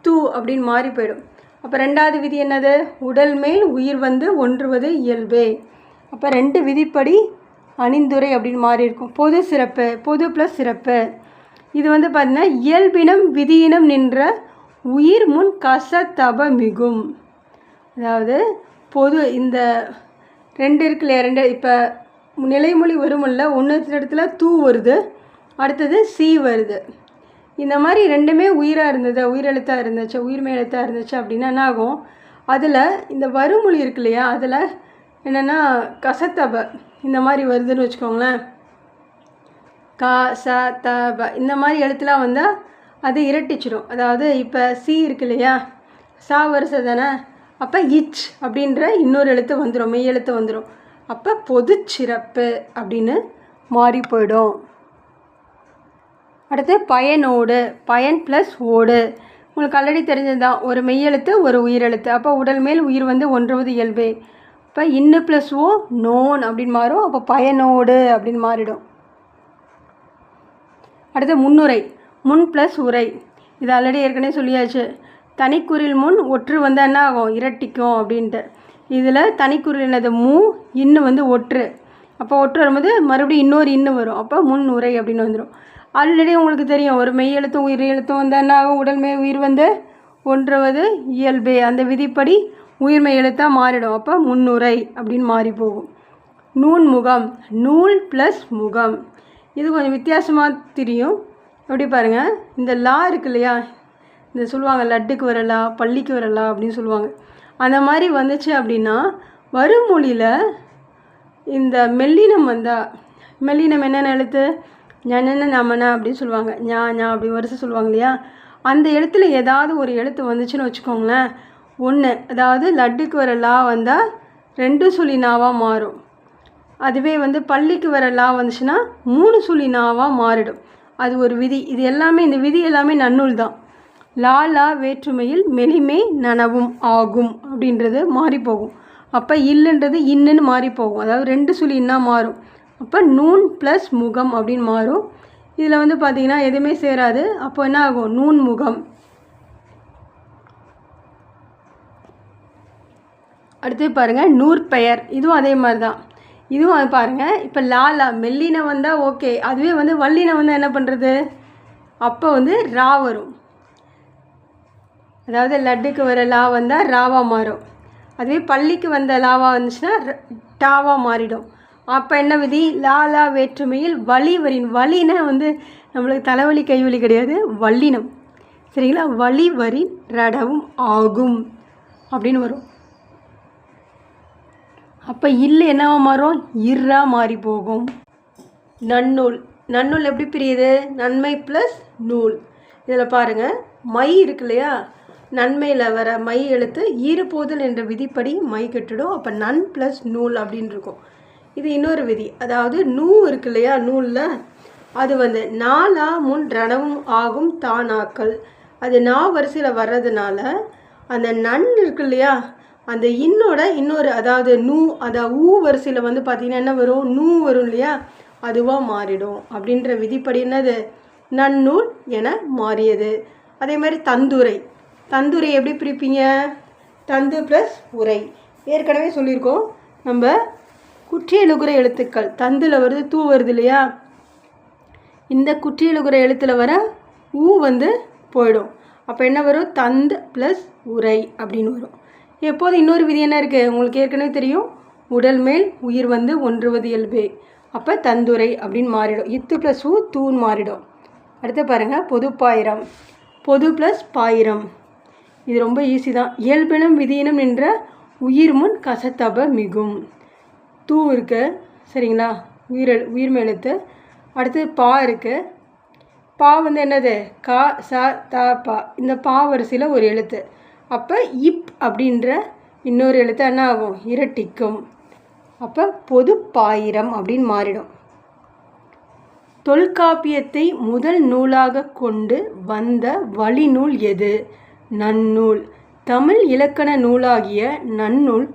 தூ அப்படின்னு மாறி போயிடும். அப்போ ரெண்டாவது விதி என்னது? உடல் மேல் உயிர் வந்து ஒன்றுவது இயல்பே. அப்போ ரெண்டு விதிப்படி அணிந்துரை அப்படின்னு மாறி இருக்கும். பொது சிறப்பு, பொது ப்ளஸ் சிறப்பு. இது வந்து பார்த்திங்கன்னா இயல்பினம் விதியினம் நின்ற உயிர் முன் கசத்தப மிகும். அதாவது பொது இந்த ரெண்டு இருக்கு இல்லையா, ரெண்டு இப்போ நிலைமொழி வருமில்ல, ஒன்று இடத்துல தூ வருது, அடுத்தது சி வருது. இந்த மாதிரி ரெண்டுமே உயிராக இருந்தது, உயிரெழுத்தாக இருந்துச்சு, உயிர்மெய் எழுத்தாக இருந்துச்சு அப்படின்னா என்ன ஆகும்? அதில் இந்த வருமொழி இருக்கு இல்லையா, அதில் என்னென்னா கசத்தப இந்த மாதிரி வருதுன்னு வச்சுக்கோங்களேன். க ச த ப இந்த மாதிரி எழுத்துலாம் வந்தால் அது இரட்டிச்சிடும். அதாவது இப்போ சி இருக்கு இல்லையா, சா வரிசை தானே, அப்போ இச் அப்படின்ற இன்னொரு எழுத்து வந்துடும், மெய் எழுத்து வந்துடும். அப்போ பொது சிறப்பு அப்படின்னு மாறி போயிடும். அடுத்து பயனோடு. பயன் ப்ளஸ் ஓடு. உங்களுக்கு ஆல்ரெடி தெரிஞ்சது தான், ஒரு மெய்யெழுத்து ஒரு உயிரெழுத்து. அப்போ உடல் மேல் உயிர் வந்து ஒன்றுவது இயல்பே. இப்போ இன்னு ப்ளஸ் ஓ நோன் அப்படின்னு மாறும். அப்போ பயனோடு அப்படின்னு மாறிடும். அடுத்து முன்னுரை. முன் ப்ளஸ் உரை. இது ஆல்ரெடி ஏற்கனவே சொல்லியாச்சு. தனிக்குறில் முன் ஒற்று வந்து என்ன ஆகும்? இரட்டிக்கும் அப்படின்ட்டு. இதில் தனிக்குறில் என்னது? மூ, இன்னு வந்து ஒற்று. அப்போ ஒற்று வரும்போது மறுபடியும் இன்னொரு இன்னு வரும். அப்போ முன் உரை அப்படின்னு வந்துடும். ஆல்ரெடி உங்களுக்கு தெரியும், ஒரு மெய் எழுத்தும் உயிர் எழுத்தும் வந்து என்ன ஆகும்? உடல் மெய் உயிர் வந்து ஒன்றுவது இயல்பே. அந்த விதிப்படி உயிர்மெய் எழுத்தாக மாறிடும். அப்போ முன்னுரை அப்படின்னு மாறி போகும். நூன் முகம். நூல் ப்ளஸ் முகம். இது கொஞ்சம் வித்தியாசமாக தெரியும். எப்படி பாருங்கள், இந்த லா இருக்கு இல்லையா, இந்த சொல்லுவாங்க லட்டுக்கு வரலா, பள்ளிக்கு வரலா அப்படின்னு சொல்லுவாங்க. அந்த மாதிரி வந்துச்சு அப்படின்னா வருமொழியில் இந்த மெல்லினம் வந்தால், மெல்லினம் என்னென்ன எழுத்து? ஞன நமன அப்படின்னு சொல்லுவாங்க, ஞா ஞா அப்படி வரிசை சொல்லுவாங்க இல்லையா, அந்த எழுத்துல ஏதாவது ஒரு எழுத்து வந்துச்சுன்னு வச்சுக்கோங்களேன், ஒன்று, அதாவது லட்டுக்கு வர லா வந்தால் ரெண்டு சொல்லி நாவாக மாறும். அதுவே வந்து பள்ளிக்கு வர லா வந்துச்சுன்னா மூணு சொல்லி நாவாக மாறிடும். அது ஒரு விதி. இது எல்லாமே, இந்த விதி எல்லாமே நன்னூல் தான். லா வேற்றுமையில் மெலிமை நனவும் ஆகும் அப்படின்றது மாறி போகும். அப்போ இல்லைன்றது இன்னுன்னு மாறி போகும். அதாவது ரெண்டு சொல்லி இன்னா மாறும். அப்போ நூன் ப்ளஸ் முகம் அப்படின்னு மாறும். இதில் வந்து பார்த்திங்கன்னா எதுவுமே சேராது. அப்போ என்ன ஆகும்? நூன் முகம். அடுத்து பாருங்கள் நூற்பெயர். இதுவும் அதே மாதிரி தான். இதுவும் பாருங்கள், இப்போ லாலா மெல்லின வந்தால் ஓகே, அதுவே வந்து வல்லின வந்தால் என்ன பண்ணுறது? அப்போ வந்து ரா வரும். அதாவது லட்டுக்கு வர லா வந்தால் ராவா மாறும். அதுவே பள்ளிக்கு வந்த லாவா வந்துச்சுன்னா டாவா மாறிடும். அப்போ என்ன விதி? லாலா வேற்றுமையில் வலி வரின். வலினா வந்து நம்மளுக்கு தலைவலி கைவலி கிடையாது, வல்லினம். சரிங்களா? வலி வரின் ரடவும் ஆகும் அப்படின்னு வரும். அப்போ இல்லை என்னவா மாறும்? இர்ரா மாறி போகும். நன்னூல். நன்னூல் எப்படி பிரியுது? நன்மை ப்ளஸ் நூல். இதில் பாருங்கள், மை இருக்கு இல்லையா, நன்மையில் வர மை எழுத்து ஈறுபோதல் என்ற விதிப்படி மை கெட்டுடும். அப்போ நன் ப்ளஸ் நூல் அப்படின்னு இருக்கும். இது இன்னொரு விதி. அதாவது நூ இருக்கு இல்லையா, நூலில் அது வந்து நாலா முன் ரணவும் ஆகும் தானாக்கள். அது நா வரிசையில் வர்றதுனால அந்த நன் இருக்கு இல்லையா, அந்த இன்னோட இன்னொரு, அதாவது நூ, அதாவது ஊ வரிசையில் வந்து பார்த்திங்கன்னா என்ன வரும்? நூ வரும் இல்லையா, அதுவாக மாறிடும். அப்படின்ற விதிப்படி என்னது? நன்னூல் என மாறியது. அதே மாதிரி தந்துரை. தந்துரை எப்படி பிரிப்பீங்க? தந்து ப்ளஸ் உரை. ஏற்கனவே சொல்லியிருக்கோம் நம்ம. குற்றியலுகுற எழுத்துக்கள் தந்தில் வருது, தூ வருது இல்லையா, இந்த குற்றியலுகுற எழுத்தில் வர ஊ வந்து போயிடும். அப்போ என்ன வரும்? தந்து ப்ளஸ் உரை அப்படின்னு வரும். எப்போது இன்னொரு விதி என்ன இருக்குது? உங்களுக்கு ஏற்கனவே தெரியும், உடல் மேல் உயிர் வந்து ஒன்றுவது இயல்பே. அப்போ தந்துரை அப்படின்னு மாறிடும். இத்து ப்ளஸ் ஊ தூன் மாறிடும். அடுத்து பாருங்கள் பொதுப்பாயிரம். பொது ப்ளஸ் பாயிரம். இது ரொம்ப ஈஸி தான். இயல்பினம் விதியினம் நின்ற உயிர் முன் கசத்தப மிகும். தூ இருக்கு சரிங்களா, உயிர்மெழுத்து. அடுத்து பா இருக்குது. பா வந்து என்னது கா ச த பா. இந்த பா வரிசையில் ஒரு எழுத்து. அப்போ இப் அப்படின்ற இன்னொரு எழுத்து என்ன ஆகும், இரட்டிக்கும். அப்போ பொது பாயிரம் அப்படின்னு மாறிடும். தொல்காப்பியத்தை முதல் நூலாக கொண்டு வந்த வழிநூல் எது? நன்னூல். தமிழ் இலக்கண நூலாகிய நன்னூல்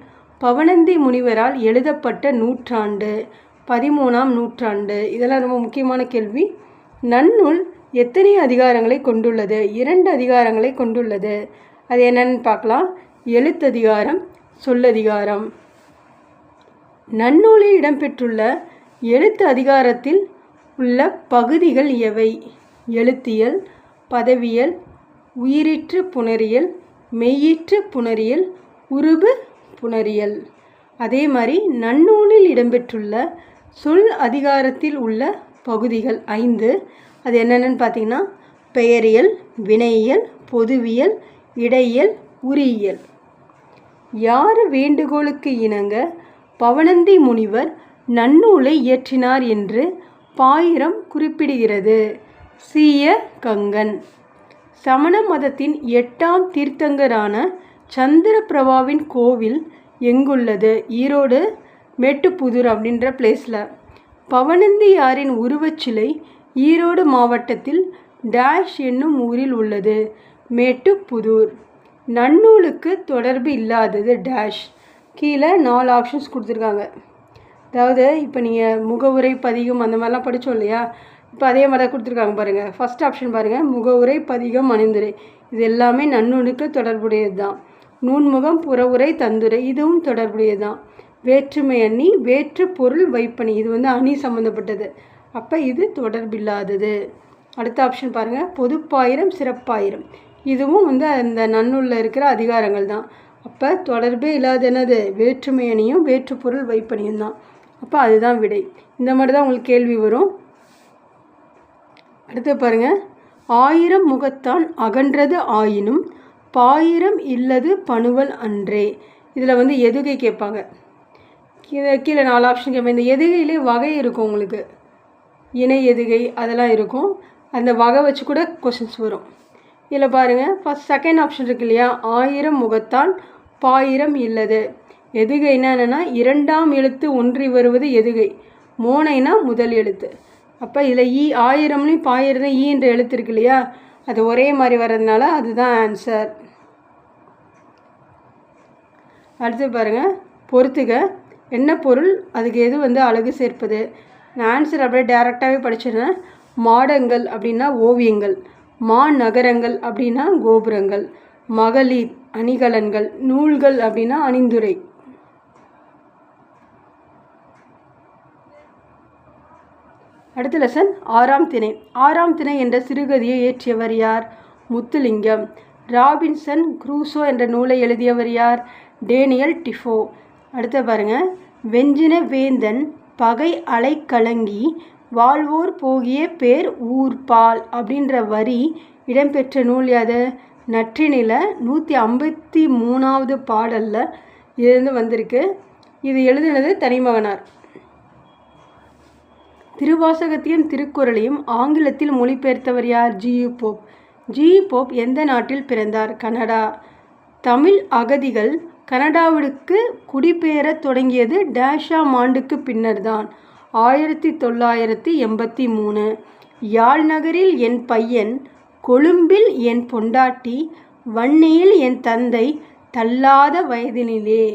பவணந்தி முனிவரால் எழுதப்பட்ட நூற்றாண்டு 13ஆம் நூற்றாண்டு. இதெல்லாம் ரொம்ப முக்கியமான கேள்வி. நன்னூல் எத்தனை அதிகாரங்களை கொண்டுள்ளது? 2 அதிகாரங்களை கொண்டுள்ளது. அது என்னன்னு பார்க்கலாம். எழுத்ததிகாரம், சொல்லதிகாரம். நன்னூலில் இடம்பெற்றுள்ள எழுத்து அதிகாரத்தில் உள்ள பகுதிகள் எவை? எழுத்தியல், பதவியல், உயிரிற்று புணரியல், மெய்யிற்று புணரியல், உருபு புணரியல். அதே மாதிரி நன்னூலில் இடம்பெற்றுள்ள சொல் அதிகாரத்தில் உள்ள பகுதிகள் 5. அது என்னென்னு பார்த்தீங்கன்னா பெயரியல், வினையியல், பொதுவியல், இடையியல், உரியியல். யார் வேண்டுகோளுக்கு இணங்க பவணந்தி முனிவர் நன்னூலை இயற்றினார் என்று பாயிரம் குறிப்பிடுகிறது? சீய கங்கன். சமண மதத்தின் 8ஆம் தீர்த்தங்கரான சந்திரபிரபாவின் கோவில் எங்குள்ளது? ஈரோடு மேட்டுப்புதூர் அப்படின்ற பிளேஸில். பவணந்தியாரின் உருவச்சிலை ஈரோடு மாவட்டத்தில் டேஷ் என்னும் ஊரில் உள்ளது. மேட்டுப்புதூர். நன்னூலுக்கு தொடர்பு இல்லாதது டேஷ். கீழே 4 ஆப்ஷன்ஸ் கொடுத்துருக்காங்க. அதாவது இப்போ நீங்கள் முகவுரை, பதிகம் அந்த மாதிரிலாம் படித்தோம் இல்லையா, இப்போ அதே மாதிரி தான் கொடுத்துருக்காங்க பாருங்கள். ஃபஸ்ட் ஆப்ஷன் பாருங்கள், முகவுரை, பதிகம், அணிந்துரை. இது எல்லாமே நன்னூலுக்கு தொடர்புடையது தான். நூன்முகம், புறவுரை, தந்துரை இதுவும் தொடர்புடையது தான். வேற்றுமை அணி, வேற்று பொருள் வைப்பணி இது வந்து அணி சம்மந்தப்பட்டது. அப்போ இது தொடர்பில்லாதது. அடுத்த ஆப்ஷன் பாருங்கள், பொதுப்பாயிரம், சிறப்பாயிரம். இதுவும் வந்து அந்த நன்னூலில் இருக்கிற அதிகாரங்கள் தான். அப்போ தொடர்பே இல்லாத என்னது, வேற்றுமை அணியும் வேற்று பொருள் வைப்பணியும் தான். அப்போ அதுதான் விடை. இந்த மாதிரி தான் உங்களுக்கு கேள்வி வரும். அடுத்து பாருங்கள், 1000 முகத்தான் அகன்றது ஆயினும் பாயிரம் இல்லது பணுவல் அன்றே. இதில் வந்து எதுகை கேட்பாங்க. கீழே 4 ஆப்ஷன் கேட்பாங்க. இந்த எதுகையிலே வகை இருக்கும் உங்களுக்கு, இணை எதுகை அதெல்லாம் இருக்கும். அந்த வகை வச்சு கூட கொஷின்ஸ் வரும். இதில் பாருங்கள், ஃபஸ்ட் செகண்ட் ஆப்ஷன் இருக்கு இல்லையா, 1000 முகத்தான் பாயிரம் இல்லது. எதுகைனா என்னென்னா 2ஆம் எழுத்து ஒன்றி வருவது எதுகை. மோனைனா முதல் எழுத்து. அப்போ இதில் 1000லையும் பாயிரம் தான் ஈன்ற எழுத்து இருக்கு இல்லையா, அது ஒரே மாதிரி வர்றதுனால அதுதான் ஆன்சர். அடுத்து பாருங்கள், பொறுத்துக. என்ன பொருள், அதுக்கு எது வந்து அழகு சேர்ப்பது? நான் ஆன்சர் அப்படியே டேரெக்டாகவே படிச்சிடுறேன். மாடங்கள் அப்படின்னா ஓவியங்கள், மாநகரங்கள் அப்படின்னா கோபுரங்கள், மகளிர் அணிகலன்கள், நூல்கள் அப்படின்னா அணிந்துரை. அடுத்த லெசன் 6ஆம் திணை. 6ஆம் திணை என்ற சிறுகதையை இயற்றியவர் யார்? முத்துலிங்கம். ராபின்சன் குரூசோ என்ற நூலை எழுதியவர் யார்? Daniel tifo. அடுத்த பாருங்கள், வெஞ்சின வேந்தன் பகை அலை கலங்கி வாழ்வோர் போகிய பேர் ஊர்பால் அப்படின்ற வரி இடம்பெற்ற நூல் யாது? நற்றினில 153வது பாடலில் இருந்து வந்திருக்கு. இது எழுதினது தனிமகனார். திருவாசகத்தையும் திருக்குறளையும் ஆங்கிலத்தில் மொழிபெயர்த்தவர் யார்? ஜி.யு. போப். ஜி.யு. போப் எந்த நாட்டில் பிறந்தார்? கனடா. தமிழ் அகதிகள் கனடாவிற்கு குடிபெயர தொடங்கியது டேஷாம் ஆண்டுக்கு பின்னர் தான், 1983. யாழ் நகரில் என் பையன், கொழும்பில் என் பொண்டாட்டி, வன்னியில் என் தந்தை, தள்ளாத வயதினிலே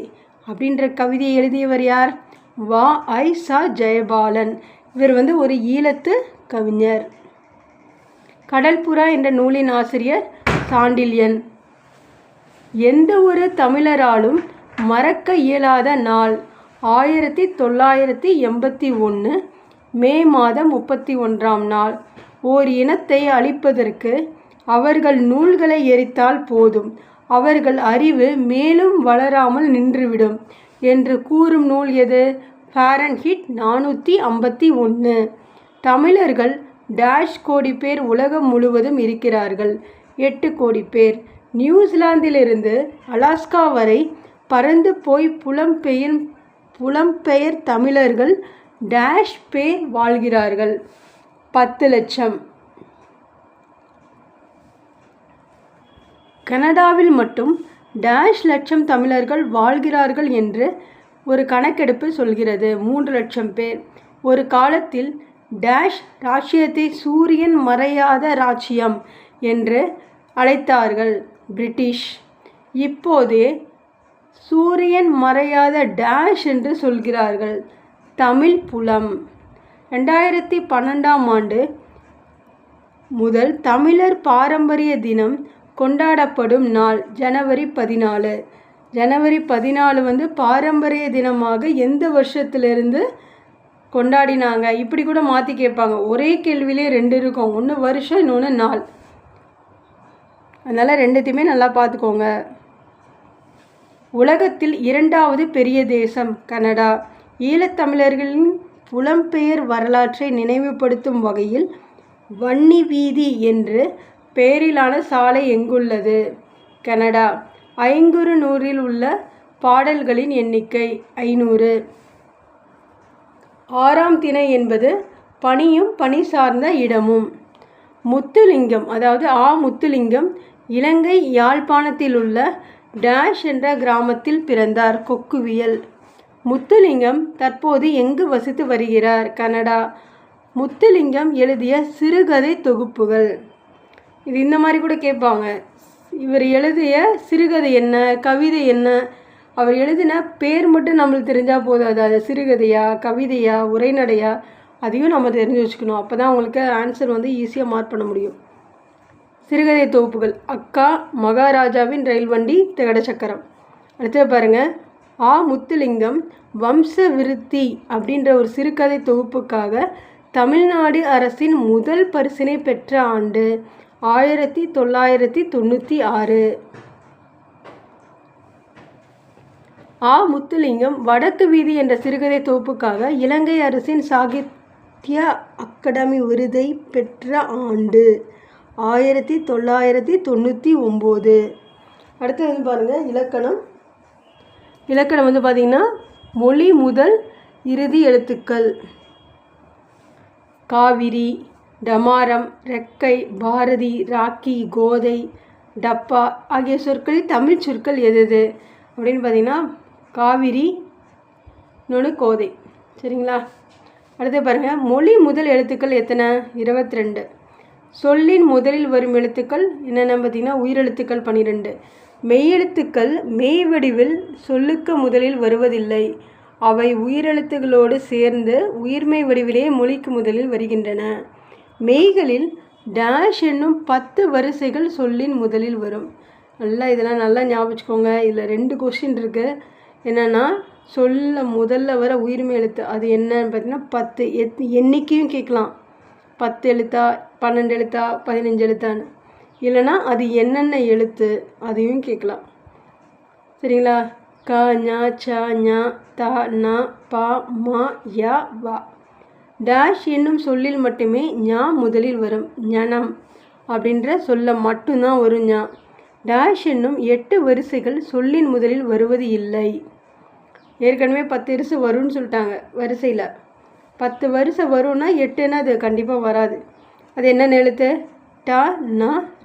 அப்படின்ற கவிதையை எழுதியவர் யார்? வ.ஐ.ச. ஜெயபாலன். இவர் வந்து ஒரு ஈழத்து கவிஞர். கடல்புறா என்ற நூலின் ஆசிரியர் சாண்டில்யன். எந்த ஒரு தமிழராலும் மறக்க இயலாத நாள்? 1981 மே மாதம் 31ஆம் நாள். ஓர் இனத்தை அழிப்பதற்கு அவர்கள் நூல்களை எரித்தால் போதும், அவர்கள் அறிவு மேலும் வளராமல் நின்றுவிடும். என்று கூறும் நூல் எது? ஃபாரன்ஹீட் 451. தமிழர்கள் டேஷ் கோடி பேர் உலகம் முழுவதும் இருக்கிறார்கள். 8 கோடி பேர். நியூசிலாந்திலிருந்து அலாஸ்கா வரை பறந்து போய் புலம்பெயர் தமிழர்கள் டேஷ் பேர் வாழ்கிறார்கள். 10 லட்சம். கனடாவில் மட்டும் டேஷ் லட்சம் தமிழர்கள் வாழ்கிறார்கள் என்று ஒரு கணக்கெடுப்பு சொல்கிறது. 3 லட்சம் பேர். ஒரு காலத்தில் டேஷ் ராச்சியத்தை சூரியன் மறையாத ராச்சியம் என்று அழைத்தார்கள் பிரிட்டிஷ். இப்போது சூரியன் மறையாத டேஷ் என்று சொல்கிறார்கள். தமிழ் புலம். 2012ஆம் ஆண்டு முதல் தமிழர் பாரம்பரிய தினம் கொண்டாடப்படும் நாள் ஜனவரி 14. ஜனவரி 14 பாரம்பரிய தினமாக எந்த வருஷத்திலிருந்து கொண்டாடினாங்க? இப்படி கூட மாற்றி கேட்பாங்க. ஒரே கேள்வியிலே 2 இருக்கும். ஒன்று வருஷம், இன்னொன்று நாள். அதனால் ரெண்டுத்தையுமே நல்லா பார்த்துக்கோங்க. உலகத்தில் 2வது பெரிய தேசம் கனடா. ஈழத்தமிழர்களின் புலம்பெயர் வரலாற்றை நினைவுபடுத்தும் வகையில் வன்னி வீதி என்று பெயரிலான சாலை எங்குள்ளது? கனடா. ஐங்குறுநூறில் உள்ள பாடல்களின் எண்ணிக்கை 500. 6ஆம் திணை என்பது பனியும் பனி சார்ந்த இடமும். முத்துலிங்கம், அதாவது முத்துலிங்கம் இலங்கை யாழ்ப்பாணத்தில் உள்ள டேஷ் என்ற கிராமத்தில் பிறந்தார். கொக்குவியல். முத்துலிங்கம் தற்போது எங்கு வசித்து வருகிறார்? கனடா. முத்துலிங்கம் எழுதிய சிறுகதை தொகுப்புகள். இது இந்த மாதிரி கூட கேட்பாங்க. இவர் எழுதிய சிறுகதை என்ன, கவிதை என்ன, அவர் எழுதின பேர் மட்டும் நம்மளுக்கு தெரிஞ்சால் போதும். அது சிறுகதையா, கவிதையா, உரைநடையா, அதையும் நம்ம தெரிஞ்சு வச்சுக்கணும். அப்போ தான் உங்களுக்கு ஆன்சர் ஈஸியாக மார்க் பண்ண முடியும். சிறுகதை தொகுப்புகள். அக்கா, மகாராஜாவின் ரயில் வண்டி, திகட சக்கரம். அடுத்து பாருங்கள். முத்துலிங்கம் வம்ச விருத்தி அப்படின்ற ஒரு சிறுகதை தொகுப்புக்காக தமிழ்நாடு அரசின் முதல் பரிசினை பெற்ற ஆண்டு 1996. முத்துலிங்கம் வடக்கு வீதி என்ற சிறுகதை தொகுப்புக்காக இலங்கை அரசின் சாகித்ய அகாடமி விருதை பெற்ற ஆண்டு 1999. அடுத்து பாருங்கள். இலக்கணம். இலக்கணம் பார்த்திங்கன்னா மொழி முதல் இறுதி எழுத்துக்கள். காவிரி, டமாரம், ரெக்கை, பாரதி, ராக்கி, கோதை, டப்பா ஆகிய சொற்களில் தமிழ் சொற்கள் எது அப்படின்னு பார்த்திங்கன்னா காவிரி, இன்னொன்று கோதை. சரிங்களா? அடுத்து பாருங்கள். மொழி முதல் எழுத்துக்கள் எத்தனை? 22. சொல்லின் முதலில் வரும் எழுத்துக்கள் என்னென்ன பார்த்திங்கன்னா உயிரெழுத்துக்கள் 12. மெய்யெழுத்துக்கள் மெய் வடிவில் சொல்லுக்கு முதலில் வருவதில்லை. அவை உயிரெழுத்துகளோடு சேர்ந்து உயிர்மெய் வடிவிலே மொழிக்கு முதலில் வருகின்றன. மெய்களில் டேஷ் என்னும் 10 வரிசைகள் சொல்லின் முதலில் வரும். இதெல்லாம் நல்லா ஞாபகம் வச்சுக்கோங்க. இதில் 2 கொஸ்டின் இருக்குது. என்னென்னா சொல்ல முதல்ல வர உயிர்மெய் எழுத்து அது என்னன்னு பார்த்தீங்கன்னா 10. எண்ணிக்கையும் கேட்கலாம். 10 எழுத்தா, 12 எழுத்தா, 15 எழுத்தான்னு. இல்லைனா அது என்னென்ன எழுத்து அதையும் கேட்கலாம். சரிங்களா? க, ஞ, ச, ஞ, த, ந, ப, ம, ய, வ. டேஷ் என்னும் சொல்லில் மட்டுமே ஞா முதலில் வரும். ஞனம் அப்படின்ற சொல்ல மட்டும்தான் வரும் ஞா. டேஷ் என்னும் 8 வரிசைகள் சொல்லின் முதலில் வருவது இல்லை. ஏற்கனவே 10 வரிசை வரும்னு சொல்லிட்டாங்க. வரிசையில் 10 வரிசை வரும்னா 8ன்னா அது கண்டிப்பாக வராது. அது என்னென்ன எழுத்து? ட, ந,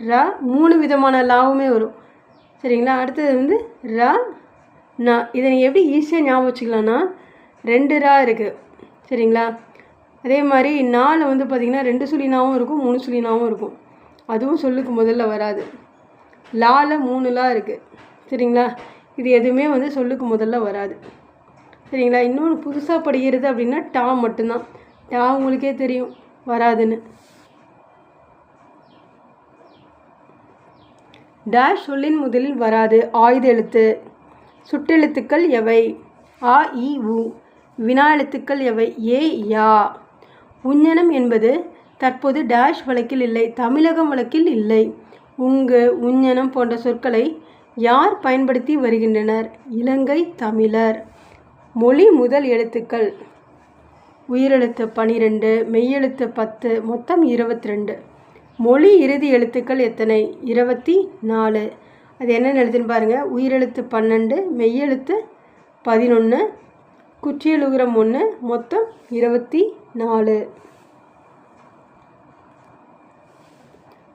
ர. 3 விதமான லாவுமே வரும். சரிங்களா? அடுத்தது ர, ந. இதை நீங்கள் எப்படி ஈஸியாக ஞாபகம் வச்சுக்கலான்னா 2 ரா இருக்குது. சரிங்களா? அதே மாதிரி நாளில் பார்த்திங்கன்னா 2 சுழினாவும் இருக்கும், 3 சுழினாவும் இருக்கும். அதுவும் சொல்லுக்கு முதல்ல வராது. லால 3 லா இருக்குது. சரிங்களா? இது எதுவுமே சொல்லுக்கு முதல்ல வராது. சரிங்களா? இன்னொன்று புதுசாக படிக்கிறது அப்படின்னா டா மட்டும்தான். டா உங்களுக்கே தெரியும் வராதுன்னு. டேஷ் சொல்லின் முதலில் வராது. ஆயுத எழுத்து. சுட்டெழுத்துக்கள் எவை? அ, இ, உ. வினா எழுத்துக்கள் எவை? ஏ, யா. உஞ்ஞனம் என்பது தற்போது டேஷ் வழக்கில் இல்லை. தமிழகம் வழக்கில் இல்லை. உங்கு, உஞ்ஞனம் போன்ற சொற்களை யார் பயன்படுத்தி வருகின்றனர்? இலங்கை தமிழர். மொழி முதல் எழுத்துக்கள் உயிரெழுத்து 12, மெய்யெழுத்து 10, மொத்தம் 22. மொழி இறுதி எழுத்துக்கள் எத்தனை? 24. அது என்னென்ன எழுத்துன்னு பாருங்கள். உயிரெழுத்து 12, மெய்யெழுத்து 11, குற்றியலுகரம் 1, மொத்தம் 24.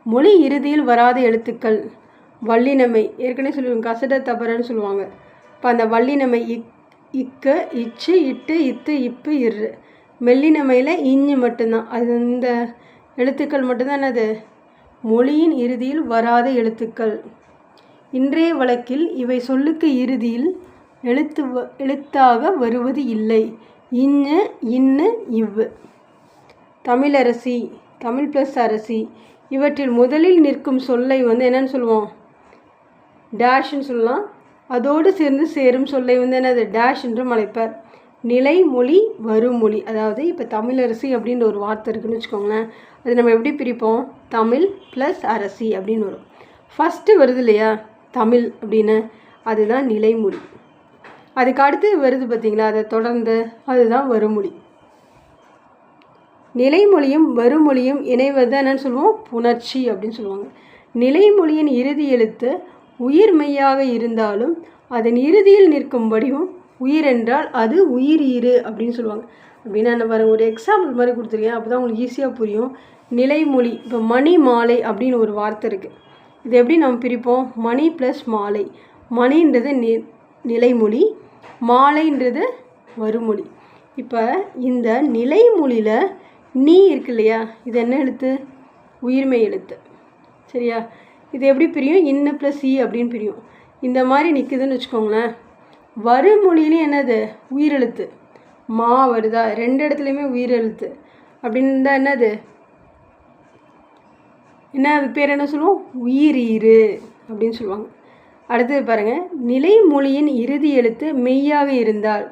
மொழி இறுதியில் வராத எழுத்துக்கள் வல்லினமை. ஏற்கனவே சொல்லுவாங்க, கசட தபரன்னு சொல்லுவாங்க. இப்போ அந்த வல்லினமை இக்கு, இச்சு, இட்டு, இத்து, இப்பு, இரு. மெல்லினமையில் இஞ்சு மட்டும்தான். அது இந்த எழுத்துக்கள் மட்டும்தான் அது மொழியின் இறுதியில் வராத எழுத்துக்கள். இன்றைய வழக்கில் இவை சொல்லுக்கு இறுதியில் எழுத்தாக வருவது இல்லை. இன்னு, இன்னு, இவ்வு. தமிழரசி, தமிழ் ப்ளஸ் அரசி, இவற்றில் முதலில் நிற்கும் சொல்லை என்னன்னு சொல்லுவோம்? டேஷ்ன்னு சொல்லலாம். அதோடு சேர்ந்து சேரும் சொல்லை என்னது? டேஷ் என்றும் அழைப்பர். நிலைமொழி வருமொழி. அதாவது இப்போ தமிழரசி அப்படின்ற ஒரு வார்த்தை இருக்குதுன்னு வச்சுக்கோங்களேன். அது நம்ம எப்படி பிரிப்போம்? தமிழ் ப்ளஸ் அரசி அப்படின்னு வரும். ஃபஸ்ட்டு வருது இல்லையா தமிழ் அப்படின்னு, அதுதான் நிலைமொழி. அதுக்கு அடுத்து வருது பார்த்திங்களா, அதை தொடர்ந்து அதுதான் வருமொழி. நிலைமொழியும் வருமொழியும் இணைவது என்னன்னு சொல்லுவோம்? புணர்ச்சி அப்படின்னு சொல்லுவாங்க. நிலைமொழியின் இறுதி எழுத்து உயிர் மெய்யாக இருந்தாலும் அதன் இறுதியில் நிற்கும் வடிவம் உயிர் என்றால் அது உயிர் ஈறு அப்படின்னு சொல்லுவாங்க. அப்படின்னா என்ன பாருங்கள், ஒரு எக்ஸாம்பிள் மாதிரி கொடுத்துருக்கேன், அப்போ தான் உங்களுக்கு ஈஸியாக புரியும். நிலைமொழி, இப்போ மணி மாலை அப்படின்னு ஒரு வார்த்தை இருக்குது. இது எப்படி நம்ம பிரிப்போம்? மணி ப்ளஸ் மாலை. மணின்றது நிலைமொழி, மாலைன்றது வருமொழி. இப்போ இந்த நிலைமொழியில் நீ இருக்கு இல்லையா, இது என்ன எழுத்து? உயிர்மெய் எழுத்து. சரியா? இது எப்படி பிரியும்? இன்னு ப்ளஸ் இ அப்படின்னு பிரியும். இந்த மாதிரி நிற்குதுன்னு வச்சுக்கோங்களேன். வருமொழியிலையும் என்னது? உயிரெழுத்து. மா வருதா? ரெண்டு இடத்துலையுமே உயிரெழுத்து அப்படின்னு இருந்தால் என்னது? அது பேர் என்ன சொல்லுவோம்? உயிரீறு அப்படின்னு சொல்லுவாங்க. அடுத்தது பாருங்கள், நிலைமொழியின் இறுதி எழுத்து மெய்யாக இருந்தால்,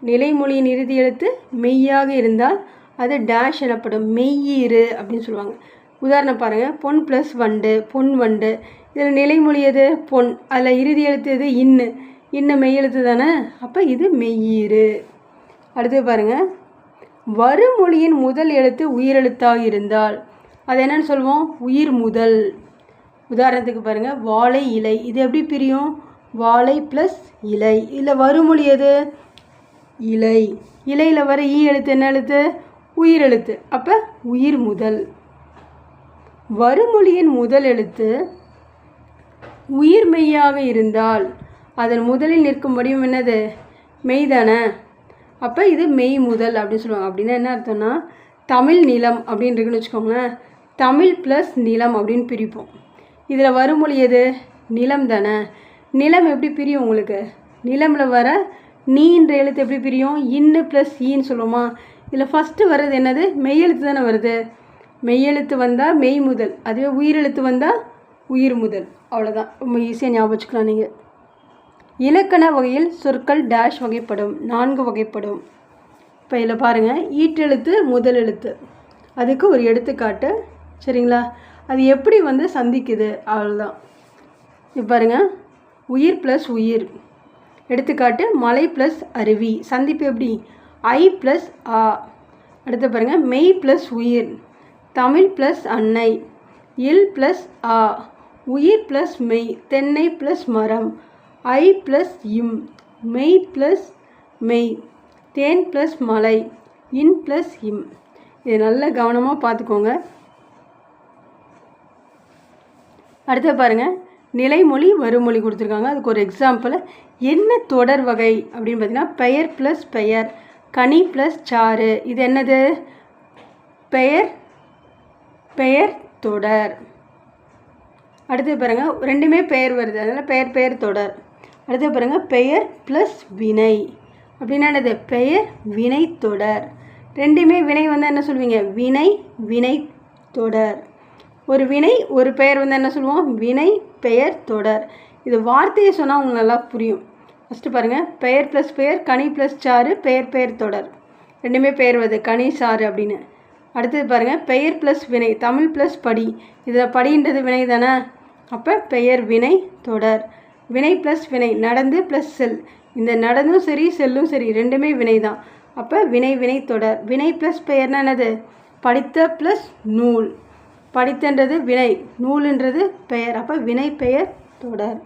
நிலைமொழியின் இறுதி எழுத்து மெய்யாக இருந்தால் அது டேஷ் எனப்படும். மெய்யீறு அப்படின்னு சொல்லுவாங்க. உதாரணம் பாருங்கள், பொன் ப்ளஸ் வண்டு, பொன் வண்டு. இதில் நிலைமொழி எது? பொன். அதில் இறுதி எழுத்து எது? இன்னு. இன்னும் மெய் எழுத்து தானே, அப்போ இது மெய்யீறு. அடுத்து பாருங்கள், வருமொழியின் முதல் எழுத்து உயிரெழுத்தாக இருந்தால் அது என்னன்னு சொல்லுவோம்? உயிர் முதல். உதாரணத்துக்கு பாருங்கள், வாழை இலை. இது எப்படி பிரியும்? வாழை ப்ளஸ் இலை. இல்லை வருமொழி எது? இலை. இலையில் வர ஈ எழுத்து என்ன எழுத்து? உயிரெழுத்து. அப்போ உயிர் முதல். வருமொழியின் முதல் எழுத்து உயிர் மெய்யாக இருந்தால் அதன் முதலில் நிற்கும் வடிவம் என்னது? மெய் தானே, அப்போ இது மெய் முதல் அப்படின்னு சொல்லுவாங்க. அப்படின்னா என்ன அர்த்தம்னா, தமிழ் நிலம் அப்படின்னு இருக்குன்னு வச்சுக்கோங்களேன். தமிழ் ப்ளஸ் நிலம் அப்படின்னு பிரிப்போம். இதில் வருமொழி எது? நிலம் தானே. நிலம் எப்படி பிரியும் உங்களுக்கு? நிலமில் வர நீன்ற எழுத்து எப்படி பிரியும்? இன்னு ப்ளஸ் ஈன்னு சொல்லுவோமா? இதில் ஃபஸ்ட்டு வர்றது என்னது? மெய்யெழுத்து தானே வருது. மெய்யெழுத்து வந்தால் மெய் முதல், அதுவே உயிரெழுத்து வந்தால் உயிர் முதல். அவ்வளோதான், ரொம்ப ஈஸியாக ஞாபகம் வச்சுக்கலாம் நீங்கள். இலக்கண வகையில் சொற்கள் டேஷ் வகைப்படும். 4 வகைப்படும். இப்போ இதில் பாருங்கள், ஈட்டெழுத்து முதல் எழுத்து, அதுக்கு ஒரு எடுத்துக்காட்டு. சரிங்களா? அது எப்படி சந்திக்குது, அவ்வளோதான். இப்போ பாருங்கள், உயிர் ப்ளஸ் உயிர். எடுத்துக்காட்டு, மலை ப்ளஸ் அருவி. சந்திப்பு எப்படி? ஐ ப்ளஸ் ஆ. அடுத்து பாருங்கள், மெய் ப்ளஸ் உயிர். தமிழ் ப்ளஸ் அன்னை. இல் ப்ளஸ் ஆ. உயிர் ப்ளஸ் மெய். தென்னை ப்ளஸ் மரம். ஐ ப்ளஸ் இம். மெய் ப்ளஸ் மெய். தேன் ப்ளஸ் மலை. இன் ப்ளஸ் இம். இது நல்ல கவனமாக பார்த்துக்கோங்க. அடுத்து பாருங்கள், நிலைமொழி வருமொழி கொடுத்துருக்காங்க. அதுக்கு ஒரு எக்ஸாம்பிள். என்ன தொடர் வகை அப்படின்னு பார்த்தீங்கன்னா, பெயர் ப்ளஸ் பெயர். கனி ப்ளஸ் சாறு. இது என்னது? பெயர் பெயர் தொடர். அடுத்து பாருங்கள், ரெண்டுமே பெயர் வருது, அதனால் பெயர் பெயர் தொடர். அடுத்து பாருங்கள், பெயர் ப்ளஸ் வினை அப்படின்னா என்னது? பெயர் வினை தொடர். ரெண்டுமே வினை என்ன சொல்லுவீங்க? வினை வினை தொடர். ஒரு வினை ஒரு பெயர் என்ன சொல்லுவோம்? வினை பெயர் தொடர். இது வார்த்தையை சொன்னால் உங்களுக்கு நல்லா புரியும். ஃபஸ்ட்டு பாருங்கள், பெயர் ப்ளஸ் பெயர், கனி ப்ளஸ் சாறு, பெயர் பெயர் தொடர். ரெண்டுமே பெயர் வருது, கனி சாறு அப்படின்னு. அடுத்தது பாருங்கள், பெயர் ப்ளஸ் வினை. தமிழ் ப்ளஸ் படி. இதில் படின்றது வினை தானே, அப்போ பெயர் வினை தொடர். வினை ப்ளஸ் வினை, நடந்து ப்ளஸ் செல். இந்த நடந்தும் சரி செல்லும் சரி ரெண்டுமே வினை தான். அப்போ வினை வினை தொடர். வினை ப்ளஸ் பெயர்னா என்னது? படித்த ப்ளஸ் நூல். படித்தன்றது வினை, நூலுன்றது பெயர். அப்போ வினை பெயர் தொடர்.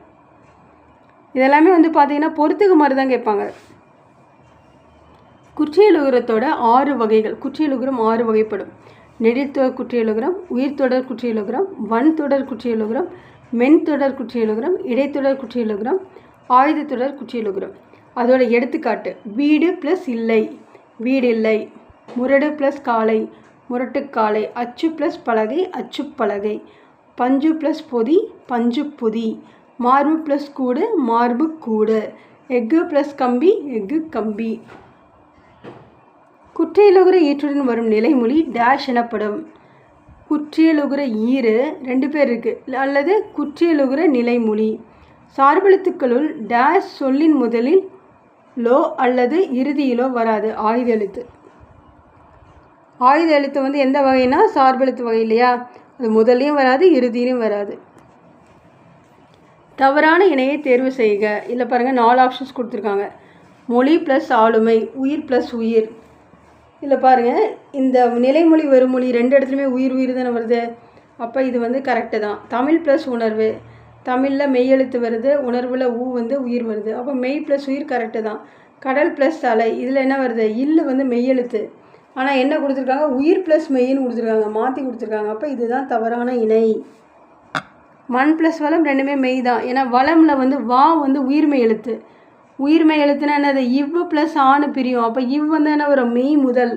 இதெல்லாமே வந்து பார்த்தீங்கன்னா பொறுத்துக்கு மாதிரி தான் கேட்பாங்க. குற்றியலுகரத்தோட 6 வகைகள். குற்றியலுகரம் 6 வகைப்படும். நெடில்தொடர் குற்றியலுகரம், உயிர்த்தொடர் குற்றியலுகரம், வன்தொடர் குற்றியலுகரம், மென்தொடர் குற்றியலுகரம், இடைத்தொடர் குற்றியலுகரம், ஆயுதத்தொடர் குற்றியலுகரம். அதோட எடுத்துக்காட்டு: வீடு ப்ளஸ் இல்லை, வீடில்லை. முரடு ப்ளஸ் காலை, முரட்டுக்காலை. அச்சு ப்ளஸ் பலகை, அச்சுப்பலகை. பஞ்சு ப்ளஸ் பொதி, பஞ்சு பொதி. மார்பு ப்ளஸ் கூடு, மார்பு கூடு. எஃகு ப்ளஸ் கம்பி, எஃகு கம்பி. குற்றியலுகர ஈற்றுடன் வரும் நிலைமொழி டேஷ் எனப்படும். குற்றியலுகர ஈறு 2 பேர் இருக்குது, அல்லது குற்றியலுகர நிலைமொழி. சார்பெழுத்துக்களுள் டேஷ் சொல்லின் முதலில் லோ அல்லது இறுதியிலோ வராது. ஆயுத எழுத்து. ஆயுத எழுத்து வந்து எந்த வகைனா சார்பெழுத்து வகை இல்லையா? அது முதல்லையும் வராது, இறுதியிலும் வராது. தவறான இணையை தேர்வு செய்க. இல்லை பாருங்கள், 4 ஆப்ஷன்ஸ் கொடுத்துருக்காங்க. மொழி ப்ளஸ் ஆளுமை, உயிர் ப்ளஸ் உயிர். இல்லை பாருங்கள், இந்த நிலைமொழி வருமொழி 2 இடத்துலையுமே உயிர் உயிர் தானே வருது. அப்போ இது வந்து கரெக்டு தான். தமிழ் ப்ளஸ் உணர்வு. தமிழில் மெய் எழுத்து வருது, உணர்வில் ஊ வந்து உயிர் வருது. அப்போ மெய் ப்ளஸ் உயிர் கரெக்டு தான். கடல் ப்ளஸ் அலை, இதில் என்ன வருது? இல்லு வந்து மெய் எழுத்து. ஆனால் என்ன கொடுத்துருக்காங்க? உயிர் ப்ளஸ் மெய்ன்னு கொடுத்துருக்காங்க, மாற்றி கொடுத்துருக்காங்க. அப்போ இதுதான் தவறான இணை. மண் ப்ளஸ் வளம் ரெண்டுமே மெய் தான். ஏன்னா வளமில் வந்து வா வந்து உயிர்மெய் எழுத்து. உயிர்மெய் எழுத்துனா என்னது? இவ்வு ப்ளஸ் ஆணு பிரியும். அப்போ இவ் வந்து என்ன வரும்? மெய் முதல்.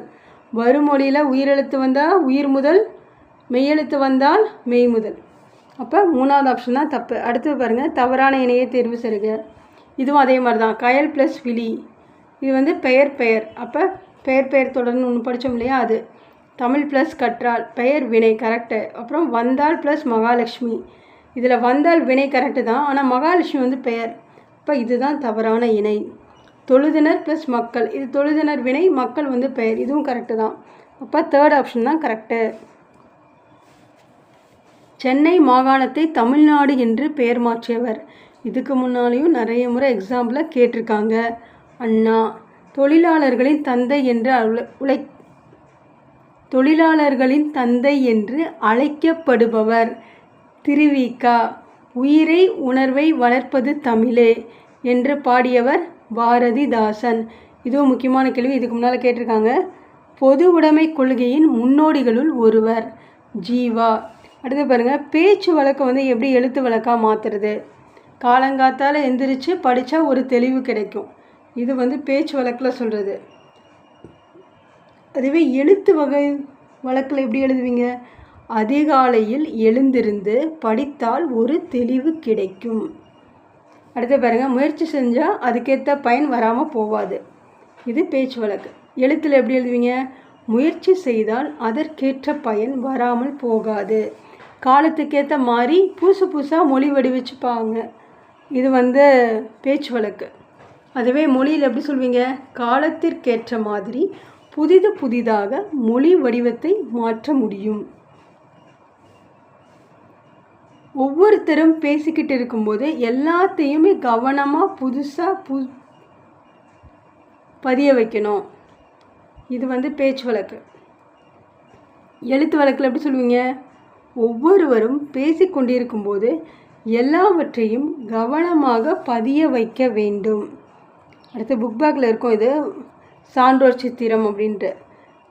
வருமொழியில் உயிரெழுத்து வந்தால் உயிர் முதல், மெய்யெழுத்து வந்தால் மெய் முதல். அப்போ 3வது ஆப்ஷன் தான் தப்பு. அடுத்து பாருங்கள், தவறான இணையை தேர்வு செய்க. இதுவும் அதே மாதிரி தான். கயல் ப்ளஸ் விழி, இது வந்து பெயர் பெயர். அப்போ பெயர் பெயர் தொடர்னு ஒன்று படித்தோம் இல்லையா? அது. தமிழ் ப்ளஸ் கற்றால், பெயர் வினை கரெக்டு. அப்புறம் வந்தால் ப்ளஸ் மகாலட்சுமி, இதில் வந்தால் வினை கரெக்டு தான், ஆனால் மகாலட்சுமி வந்து பெயர். அப்போ இதுதான் தவறான இணை. தொழுதினர் ப்ளஸ் மக்கள், இது தொழுதினர் வினை, மக்கள் வந்து பெயர். இதுவும் கரெக்டு தான். அப்போ 3rd ஆப்ஷன் தான் கரெக்டு. சென்னை மாகாணத்தை தமிழ்நாடு என்று பெயர் மாற்றியவர். இதுக்கு முன்னாலேயும் நிறைய முறை எக்ஸாம்பிளில் கேட்டிருக்காங்க. அண்ணா. தொழிலாளர்களின் தந்தை என்று தொழிலாளர்களின் தந்தை என்று அழைக்கப்படுபவர் திருவிக. உயிரை உணர்வை வளர்ப்பது தமிழே என்று பாடியவர் பாரதிதாசன். இதுவும் முக்கியமான கேள்வி, இதுக்கு முன்னால் கேட்டிருக்காங்க. பொது உடைமை கொள்கையின் முன்னோடிகளுள் ஒருவர் ஜீவா. அடுத்து பாருங்கள், பேச்சு வழக்கை வந்து எப்படி எழுத்து வழக்காக மாற்றுறது? காலங்காத்தால் எந்திரிச்சு படித்தா ஒரு தெளிவு கிடைக்கும். இது வந்து பேச்சு வழக்கில் சொல்கிறது. அதுவே எழுத்து வகை வழக்கில் எப்படி எழுதுவீங்க? அதிகாலையில் எழுந்திருந்து படித்தால் ஒரு தெளிவு கிடைக்கும். அடுத்து பாருங்கள், முயற்சி செஞ்சால் அதுக்கேற்ற பயன் வராமல் போகாது. இது பேச்சு வழக்கு. எழுத்தில் எப்படி எழுதுவீங்க? முயற்சி செய்தால் அதற்கேற்ற பயன் வராமல் போகாது. காலத்துக்கேற்ற மாதிரி புதுசாக மொழி வடிவச்சுப்பாங்க. இது வந்து பேச்சு வழக்கு. அதுவே மொழியில் எப்படி சொல்வீங்க? காலத்திற்கேற்ற மாதிரி புதிதாக மொழி வடிவத்தை மாற்ற முடியும். ஒவ்வொருத்தரும் பேசிக்கிட்டு இருக்கும்போது எல்லாத்தையுமே கவனமாக புதுசாக பதிய வைக்கணும். இது வந்து பேச்சு வழக்கு. எழுத்து வழக்கில் எப்படி சொல்லுவீங்க? ஒவ்வொருவரும் பேசிக்கொண்டிருக்கும்போது எல்லாவற்றையும் கவனமாக பதிய வைக்க வேண்டும். அடுத்து புக் பேக்கில் இருக்கும், இது சான்றோர் சித்திரம் அப்படின்ட்டு.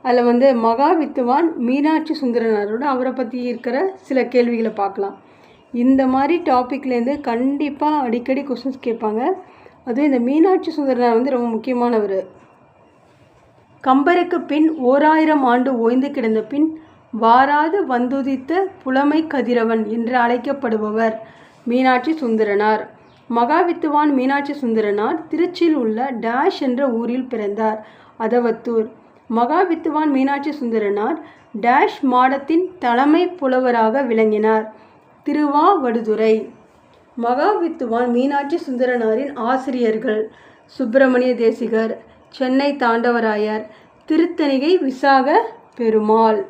அதில் வந்து மகாவித்துவான் மீனாட்சி சுந்தரனாரோட அவரை பற்றி இருக்கிற சில கேள்விகளை பார்க்கலாம். இந்த மாதிரி டாப்பிக்லேருந்து கண்டிப்பாக அடிக்கடி கொஸ்டின்ஸ் கேட்பாங்க. அதுவும் இந்த மீனாட்சி சுந்தரனார் வந்து ரொம்ப முக்கியமானவர். கம்பருக்கு பின் 1000 ஆண்டு ஓய்ந்து கிடந்த பின் வாராது வந்துதித்த புலமை கதிரவன் என்று அழைக்கப்படுபவர் மீனாட்சி சுந்தரனார். மகாவித்துவான் மீனாட்சி சுந்தரனார் திருச்சியில் உள்ள டேஷ் என்ற ஊரில் பிறந்தார். அதவத்தூர். மகாவித்துவான் மீனாட்சி சுந்தரனார் டேஷ் மாடத்தின் தலைமை புலவராக விளங்கினார். திருவாவடுதுறை. மகாவித்துவான் மீனாட்சி சுந்தரனாரின் ஆசிரியர்கள் சுப்பிரமணிய தேசிகர், சென்னை தாண்டவராயர், திருத்தணிகை விசாக பெருமாள்.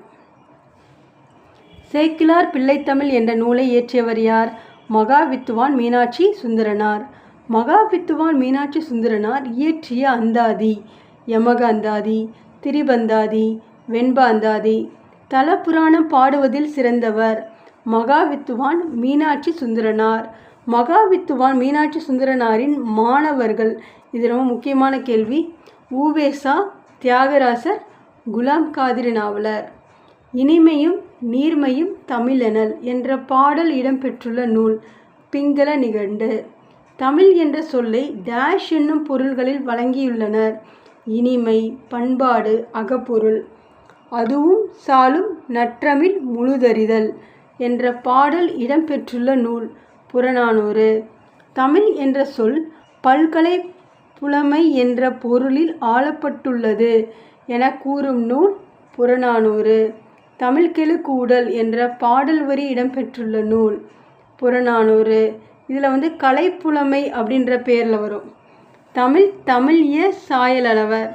சேக்கிழார் பிள்ளைத்தமிழ் என்ற நூலை இயற்றியவர் யார்? மகாவித்துவான் மீனாட்சி சுந்தரனார். மகாவித்துவான் மீனாட்சி சுந்தரனார் இயற்றிய அந்தாதி, யமக அந்தாதி, திரிபந்தாதி, வெண்ப அந்தாதி. தலப்புராணம் பாடுவதில் சிறந்தவர் மகாவித்துவான் மீனாட்சி சுந்தரனார். மகாவித்துவான் மீனாட்சி சுந்தரனாரின் மாணவர்கள். இது ரொம்ப முக்கியமான கேள்வி. ஊவேசா, தியாகராசர், குலாம் காதிர் நாவலர். இனிமையும் நீர்மையும் தமிழெனல் என்ற பாடல் இடம்பெற்றுள்ள நூல் பிங்கள நிகண்டு. தமிழ் என்ற சொல்லை டேஷ் என்னும் பொருள்களில் வழங்கியுள்ளனர். இனிமை, பண்பாடு, அகப்பொருள். அதுவும் சாலும் நற்றமிழ் முழுதறிதல் என்ற பாடல் இடம்பெற்றுள்ள நூல் புறநானூறு. தமிழ் என்ற சொல் பல்கலை புலமை என்ற பொருளில் ஆளப்பட்டுள்ளது என கூறும் நூல் புறநானூறு. தமிழ்கெழு கூடல் என்ற பாடல் வரி இடம்பெற்றுள்ள நூல் புறநானூறு. இதில் கலைப்புலமை அப்படின்ற பேரில் வரும். தமிழிய சாயலளவர்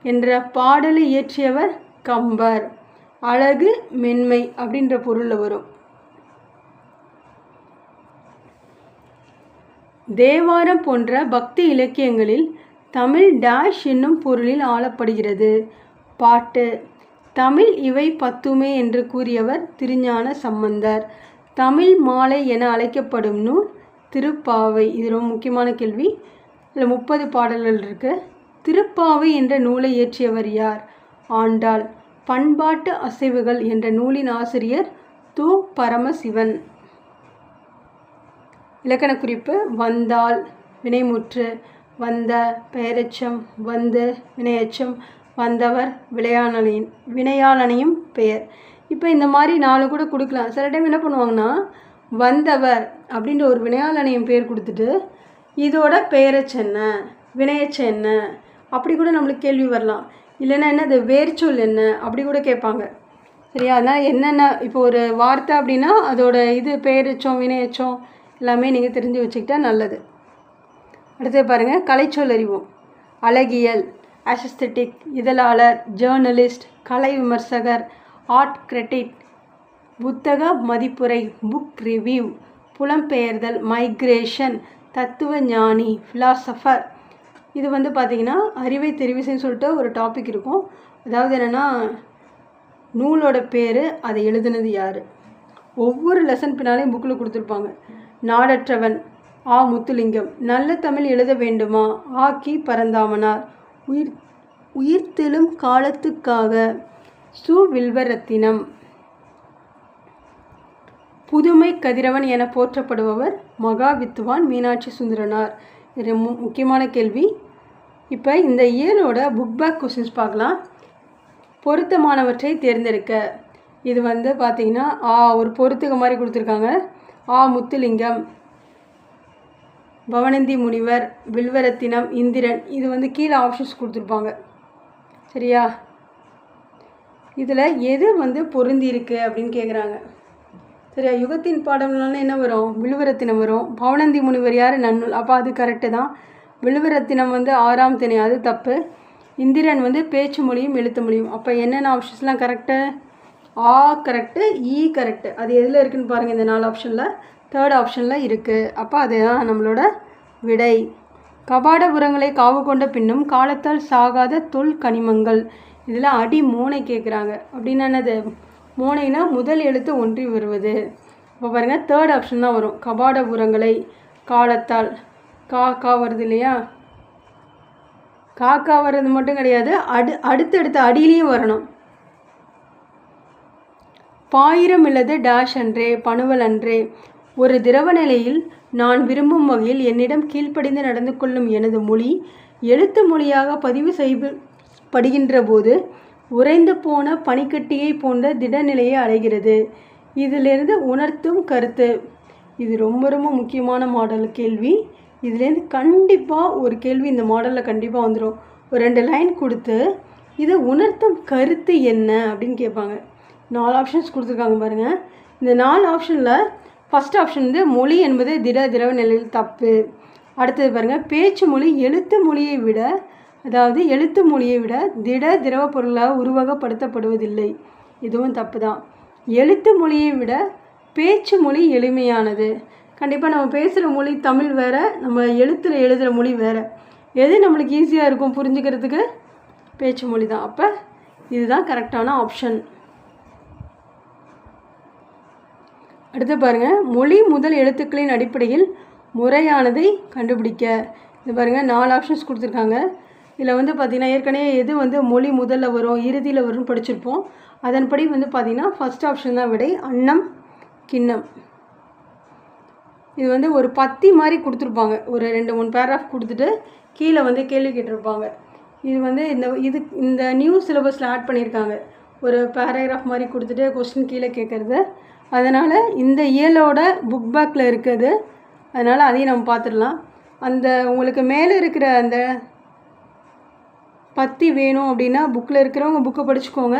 என்ற பாடலை இயற்றியவர் கம்பர். அழகு, மென்மை அப்படின்ற பொருளில் வரும். தேவாரம் போன்ற பக்தி இலக்கியங்களில் தமிழ் டேஷ் என்னும் பொருளில் ஆளப்படுகிறது. பாட்டு. தமிழ் இவை பத்துமே என்று கூறியவர் திருஞான சம்பந்தர். தமிழ் மாலை என அழைக்கப்படும் நூல் திருப்பாவை. இது ரொம்ப முக்கியமான கேள்வி. இதில் 30 பாடல்கள் இருக்கு. திருப்பாவை என்ற நூலை இயற்றியவர் யார்? ஆண்டாள். பண்பாட்டு அசைவுகள் என்ற நூலின் ஆசிரியர் து. பரமசிவன். இலக்கண குறிப்பு. வந்தால் வினைமுற்று, வந்த பெயரெச்சம், வந்து வினையெச்சம், வந்தவர் வினையாளனையும் பெயர். இப்போ இந்த மாதிரி 4 கூட கொடுக்கலாம். சில டைம் என்ன பண்ணுவாங்கன்னா, வந்தவர் அப்படின்ற ஒரு வினையாளனையும் பேர் கொடுத்துட்டு இதோட பெயரெச்சம் என்ன, வினையெச்சம் என்ன அப்படி கூட நம்மளுக்கு கேள்வி வரலாம். இல்லைன்னா என்னது வேர்ச்சொல் என்ன அப்படி கூட கேட்பாங்க. சரியா? அதனால் என்னென்ன இப்போ ஒரு வார்த்தை அப்படின்னா அதோட இது பெயரெச்சம், வினையெச்சம் எல்லாமே நீங்கள் தெரிஞ்சு வச்சுக்கிட்டா நல்லது. அடுத்து பாருங்கள், கலைச்சொல் அறிவோம். அழகியல், அசஸ்தட்டிக், இதழாளர், ஜேர்னலிஸ்ட், கலை விமர்சகர், ஆர்ட் கிரிட்டிக், புத்தக மதிப்புரை, புக் ரிவ்யூ, புலம்பெயர்தல், மைக்ரேஷன், தத்துவ ஞானி, ஃபிலாசபர். இது பார்த்திங்கன்னா அறிவை தெரிவிசைன்னு சொல்லிட்டு ஒரு டாபிக் இருக்கும். அதாவது என்னென்னா, நூலோட பேர், அதை எழுதுனது யார். ஒவ்வொரு லெசன் பின்னாலையும் புக்கில் கொடுத்துருப்பாங்க. நாடற்றவன், ஆ. முத்துலிங்கம். நல்ல தமிழ் எழுத வேண்டுமா, ஆ. கி. பரந்தாமனார். உயிர்த்தெழும் காலத்துக்காக, சு. வில்வரத்தினம். புதுமை கதிரவன் என போற்றப்படுபவர் மகாவித்துவான் மீனாட்சி சுந்தரனார். இது முக்கியமான கேள்வி. இப்போ இந்த இயலோட புக் பேக் கொஸ்டின்ஸ் பார்க்கலாம். பொருத்தமானவற்றை தேர்ந்தெடுக்க. இது பார்த்திங்கன்னா ஒரு பொருத்துக மாதிரி கொடுத்துருக்காங்க. ஆ. முத்துலிங்கம், பவனந்தி முனிவர், வில்வரத்தினம், இந்திரன். இது கீழே ஆப்ஷன்ஸ் கொடுத்துருப்பாங்க. சரியா? இதில் எது பொருந்தி இருக்கு அப்படின்னு கேட்குறாங்க. சரியா? யுகத்தின் பாடல்னால என்ன வரும்? வில்வரத்தினம் வரும். பவனந்தி முனிவர் யார்? நன்னூல். அப்போ அது கரெக்டு தான். வில்வரத்தினம் 6ஆம் திணை, அது தப்பு. இந்திரன் பேச்சு மொழியும் எழுத்து மொழியும். அப்போ என்னென்ன ஆப்ஷன்ஸ்லாம் கரெக்டு? ஆ கரெக்டு, இ கரெக்டு. அது எதில் இருக்குதுன்னு பாருங்கள். இந்த 4 ஆப்ஷனில் 3rd ஆப்ஷனில் இருக்குது. அப்போ அதுதான் நம்மளோட விடை. கபாடபுரங்களை காவு கொண்ட பின்னும் காலத்தால் சாகாத தொல் கனிமங்கள். இதில் அடி மோனை கேட்குறாங்க. அப்படின்னா என்னது? மோனைனா முதல் எழுத்து ஒன்றி வருவது. இப்போ பாருங்கள், 3rd ஆப்ஷன் தான் வரும். கபாடபுரங்களை காலத்தால் காக்கா வருது இல்லையா? காக்கா வர்றது மட்டும் கிடையாது, அடுத்தடுத்த அடியிலையும் வரணும். பாயிரம் இல்லது டேஷ் அன்றே, பணுவல் அன்றே. ஒரு திரவ நிலையில் நான் விரும்பும் வகையில் என்னிடம் கீழ்ப்படிந்து நடந்து கொள்ளும் எனது மொழி எழுத்து மொழியாக பதிவு செய்யப்படுகின்ற போது உறைந்து போன பனிக்கட்டியை போன்ற திடநிலையை அடைகிறது. இதிலிருந்து உணர்த்தும் கருத்து. இது ரொம்ப ரொம்ப முக்கியமான மாடல் கேள்வி. இதுலேருந்து கண்டிப்பாக ஒரு கேள்வி இந்த மாடலில் கண்டிப்பாக வந்துடும். ஒரு 2 லைன் கொடுத்து இது உணர்த்தும் கருத்து என்ன அப்படின்னு கேட்பாங்க. 4 ஆப்ஷன்ஸ் கொடுத்துருக்காங்க பாருங்கள். இந்த 4 ஆப்ஷனில் ஃபஸ்ட் ஆப்ஷன் மொழி என்பது திரவ நிலையில் தப்பு. அடுத்தது பாருங்கள், பேச்சு மொழி எழுத்து மொழியை விட திரவ பொருளாக உருவகப்படுத்தப்படுவதில்லை. இதுவும் தப்பு தான். எழுத்து மொழியை விட பேச்சு மொழி எளிமையானது. கண்டிப்பாக நம்ம பேசுகிற மொழி தமிழ் வேறு, நம்ம எழுத்தில் எழுதுகிற மொழி வேறு. எது நம்மளுக்கு ஈஸியாக இருக்கும் புரிஞ்சுக்கிறதுக்கு? பேச்சு மொழி தான். அப்போ இதுதான் கரெக்டான ஆப்ஷன். அடுத்து பாருங்கள், மொழி முதல் எழுத்துக்களின் அடிப்படையில் முறையானதை கண்டுபிடிக்க. இது பாருங்கள் 4 ஆப்ஷன்ஸ் கொடுத்துருக்காங்க. இதில் வந்து பார்த்திங்கன்னா ஏற்கனவே எது மொழி முதல்ல வரும் இறுதியில் வரும்னு படிச்சிருப்போம். அதன்படி பார்த்திங்கன்னா ஃபஸ்ட் ஆப்ஷன் தான் விடை, அன்னம் கிண்ணம். இது ஒரு பத்தி மாதிரி கொடுத்துருப்பாங்க, ஒரு 2-3 பேராகிராஃப் கொடுத்துட்டு கீழே கேள்வி கேட்டிருப்பாங்க. இது இந்த நியூ சிலபஸில் ஆட் பண்ணியிருக்காங்க, ஒரு பேராகிராஃப் மாதிரி கொடுத்துட்டு கொஸ்டின் கீழே கேட்குறது. அதனால் இந்த இயலோட புக் பேக்கில் இருக்குது, அதனால் அதையும் நம்ம பார்த்துடலாம். அந்த உங்களுக்கு மேலே இருக்கிற அந்த பத்தி வேணும் அப்படின்னா புக்கில் இருக்கிறவங்க புக்கை படிச்சுக்கோங்க,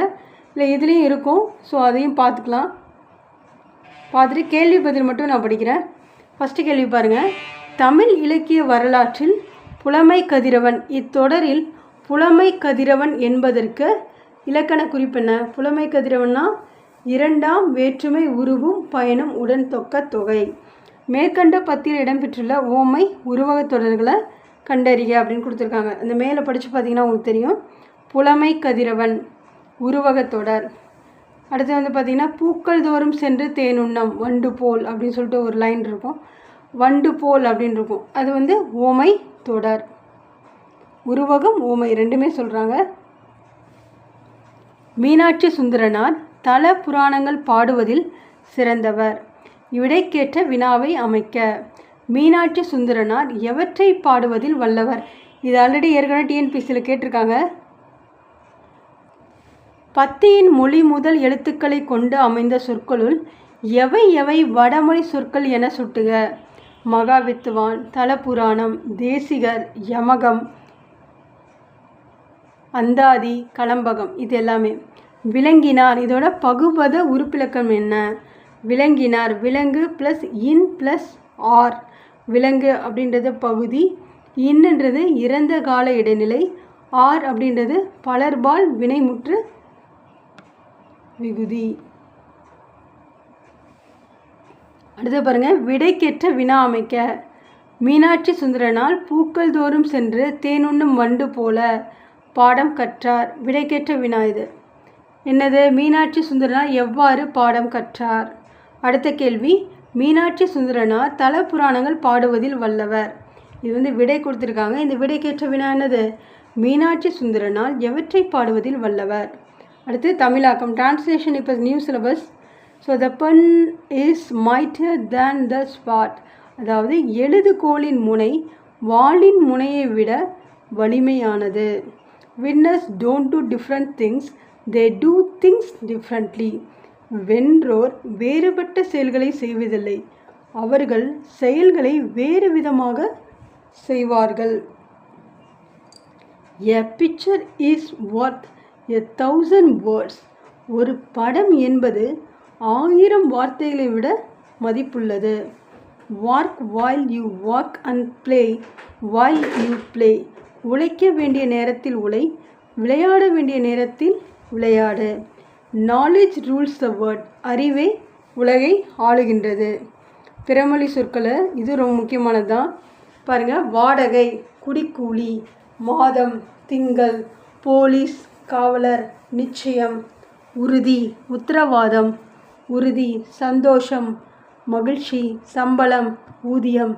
இல்லை இதுலேயும் இருக்கும். ஸோ அதையும் பார்த்துக்கலாம். பார்த்துட்டு கேள்வி பதில் மட்டும் நான் படிக்கிறேன். ஃபஸ்ட்டு கேள்வி பாருங்கள். தமிழ் இலக்கிய வரலாற்றில் புலமை கதிரவன் இத்தொடரில் புலமை கதிரவன் என்பதற்கு இலக்கண குறிப்பென்ன? புலமை கதிரவன்னா 2ஆம் வேற்றுமை உருவும் பயனும் உடன் தொக்க தொகை. மேற்கண்ட பத்தியில் இடம்பெற்றுள்ள ஓமை உருவகத் தொடர்களை கண்டறிக அப்படின்னு கொடுத்துருக்காங்க. அந்த மேலே படித்து பார்த்தீங்கன்னா உங்களுக்கு தெரியும். புலமை கதிரவன் உருவகத் தொடர். அடுத்து பார்த்திங்கன்னா பூக்கள் தோறும் சென்று தேனுண்ணம் வண்டு போல் அப்படின்னு சொல்லிட்டு ஒரு லைன் இருக்கும், வண்டு போல் அப்படின்னு இருக்கும். அது ஓமை தொடர். உருவகம் ஓமை ரெண்டுமே சொல்கிறாங்க. மீனாட்சி சுந்தரனார் தல புராணங்கள் பாடுவதில் சிறந்தவர். இவிடைக்கேற்ற வினாவை அமைக்க. மீனாட்சி சுந்தரனார் எவற்றை பாடுவதில் வல்லவர்? இது ஆல்ரெடி ஏற்கனவே டிஎன்பிசியில் கேட்டிருக்காங்க. பத்தியின் மொழி முதல் எழுத்துக்களை கொண்டு அமைந்த சொற்களுள் எவை எவை வடமொழி சொற்கள் என சுட்டுக? மகாவித்துவான், தலபுராணம், தேசிகர், யமகம், அந்தாதி, கலம்பகம். இது எல்லாமே. விலங்கினார் இதோட பகுபத உறுப்பிலக்கம் என்ன? விலங்கினார் விலங்கு ப்ளஸ் இன் ப்ளஸ் ஆர். விலங்கு அப்படின்றது பகுதி, இன்னன்றது இறந்த கால இடைநிலை, ஆர் அப்படின்றது பலர்பால் வினைமுற்று விகுதி. அடுத்து பாருங்கள், விடைக்கேற்ற வினா அமைக்க. மீனாட்சி சுந்தரனால் பூக்கள் தோறும் சென்று தேனுண்ணும் வண்டு போல பாடம் கற்றார். விடைக்கேற்ற வினா இது என்னது? மீனாட்சி சுந்தரனார் எவ்வாறு பாடம் கற்றார்? அடுத்த கேள்வி, மீனாட்சி சுந்தரனார் தல புராணங்கள் பாடுவதில் வல்லவர். இது விடை கொடுத்துருக்காங்க. இந்த விடைக்கேற்ற வினா என்னது? மீனாட்சி சுந்தரனால் எவற்றை பாடுவதில் வல்லவர். அடுத்து தமிழாக்கம். டிரான்ஸ்லேஷன் இப்போ new syllabus. So the pen is mightier than the spot. அதாவது எழுதுகோலின் முனை வாளின் முனையை விட வலிமையானது. Winners don't do different things, they do things differently. வென்றோர் வேறுபட்ட செயல்களை செய்வதில்லை, அவர்கள் செயல்களை வேறு விதமாக செய்வார்கள். A picture is worth 1,000 words. ஒரு படம் என்பது 1000 வார்த்தைகளை விட மதிப்புள்ளது. Work while you work and play while you play. உழைக்க வேண்டிய நேரத்தில் உழை, விளையாட வேண்டிய நேரத்தில் விளையாடு. Knowledge rules the world. அறிவே உலகை ஆளுகின்றது. பிறமொழி சொற்களை இது ரொம்ப முக்கியமானது தான். பாருங்கள், வாடகை குடிக்கூலி, மாதம் திங்கள், போலீஸ் காவலர், நிச்சயம் உறுதி, உத்தரவாதம் உறுதி, சந்தோஷம் மகிழ்ச்சி, சம்பளம் ஊதியம்,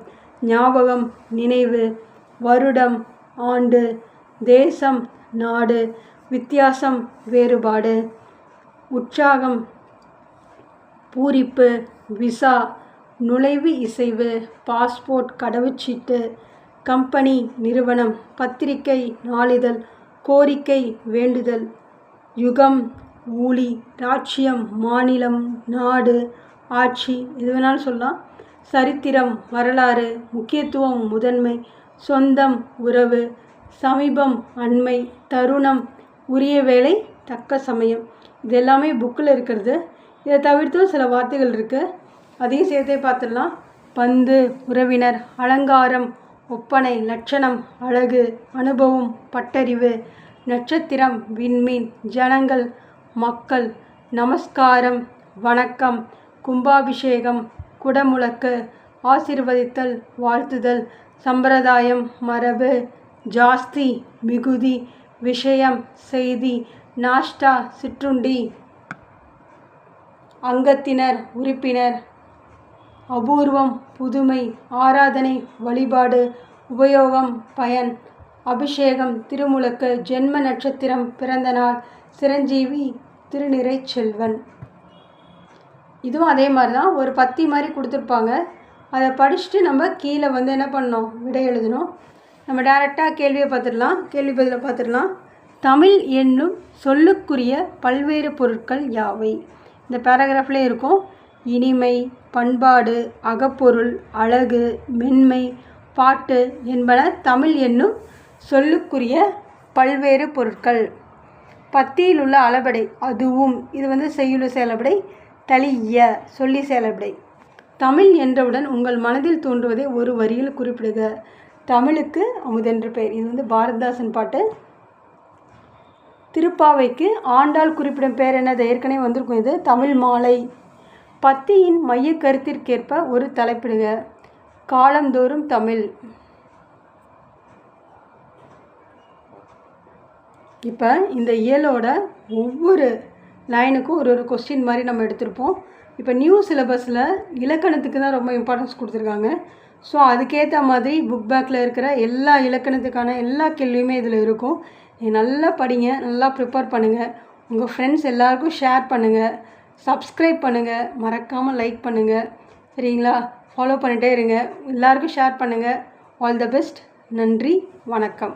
ஞாபகம் நினைவு, வருடம் ஆண்டு, தேசம் நாடு, வித்தியாசம் வேறுபாடு, உற்சாகம் பூரிப்பு, விசா நுழைவு இசைவு, பாஸ்போர்ட் கடவுச்சீட்டு, கம்பெனி நிறுவனம், பத்திரிகை நாளிதழ், கோரிக்கை வேண்டுதல், யுகம் ஊழி, ராட்சியம் மாநிலம் நாடு ஆட்சி, எது வேணாலும் சொல்லலாம். சரித்திரம் வரலாறு, முக்கியத்துவம் முதன்மை, சொந்தம் உறவு, சமீபம் அண்மை, தருணம் உரிய வேலை தக்க சமயம். இது எல்லாமே புக்கில் இருக்கிறது. இதை தவிர்த்து சில வார்த்தைகள் இருக்குது, அதையும் சேர்த்தே பார்த்துடலாம். பந்து உறவினர், அலங்காரம் ஒப்பனை, லட்சணம் அழகு, அனுபவம் பட்டறிவு, நட்சத்திரம் விண்மீன், ஜனங்கள் மக்கள், நமஸ்காரம் வணக்கம், கும்பாபிஷேகம் குடமுழக்கு, ஆசீர்வதித்தல் வாழ்த்துதல், சம்பிரதாயம் மரபு, ஜாஸ்தி மிகுதி, விஷயம் செய்தி, நாஷ்டா சிற்றுண்டி, அங்கத்தினர் உறுப்பினர், அபூர்வம் புதுமை, ஆராதனை வழிபாடு, உபயோகம் பயன், அபிஷேகம் திருமுழுக்கு, ஜென்ம நட்சத்திரம் பிறந்தநாள், சிரஞ்சீவி திருநிறை செல்வன். இதுவும் அதே மாதிரி தான் ஒரு பத்தி மாதிரி கொடுத்துருப்பாங்க. அதை படிச்சுட்டு நம்ம கீழே என்ன பண்ணோம், விடை எழுதணும். நம்ம டைரெக்டாக கேள்வியை பார்த்துடலாம், கேள்வி பதிலை பார்த்துடலாம். தமிழ் என்னும் சொல்லுக்குரிய பல்வேறு பொருட்கள் யாவை? இந்த பேராகிராஃப்லேயே இருக்கும். இனிமை, பண்பாடு, அகப்பொருள், அழகு, மென்மை, பாட்டு என்பன தமிழ் என்னும் சொல்லுக்குரிய பல்வேறு பொருட்கள். பத்தியில் உள்ள அளபடை அதுவும், இது செய்யுள் செயலபடை, தளிய சொல்லி செயலபடை. தமிழ் என்றவுடன் உங்கள் மனதில் தோன்றுவதை ஒரு வரியில் குறிப்பிடுக. தமிழுக்கு அமுதென்று பெயர். இது பாரதிதாசன் பாட்டு. திருப்பாவைக்கு ஆண்டாள் குறிப்பிடும் பெயர் என்னது? ஏற்கனவே வந்திருக்கும். இது தமிழ் மாலை. பத்தியின் மைய கருத்திற்கேற்ப ஒரு தலைப்பிடுக. காலந்தோறும் தமிழ். இப்போ இந்த இயலோட ஒவ்வொரு லைனுக்கும் ஒரு கொஸ்டின் மாதிரி நம்ம எடுத்திருப்போம். இப்போ நியூ சிலபஸில் இலக்கணத்துக்கு தான் ரொம்ப இம்பார்ட்டன்ஸ் கொடுத்துருக்காங்க. ஸோ அதுக்கேற்ற மாதிரி புக் பேக்கில் இருக்கிற எல்லா இலக்கணத்துக்கான எல்லா கேள்வியுமே இதில் இருக்கும். நீங்கள் நல்லா படிங்க, நல்லா ப்ரிப்பேர் பண்ணுங்கள், உங்கள் ஃப்ரெண்ட்ஸ் எல்லாருக்கும் ஷேர் பண்ணுங்கள், சப்ஸ்கிரைப் பண்ணுங்கள், மறக்காமல் லைக் பண்ணுங்கள். சரிங்களா? ஃபாலோ பண்ணிகிட்டே இருங்க, எல்லாருக்கும் ஷேர் பண்ணுங்கள். All the best. நன்றி, வணக்கம்.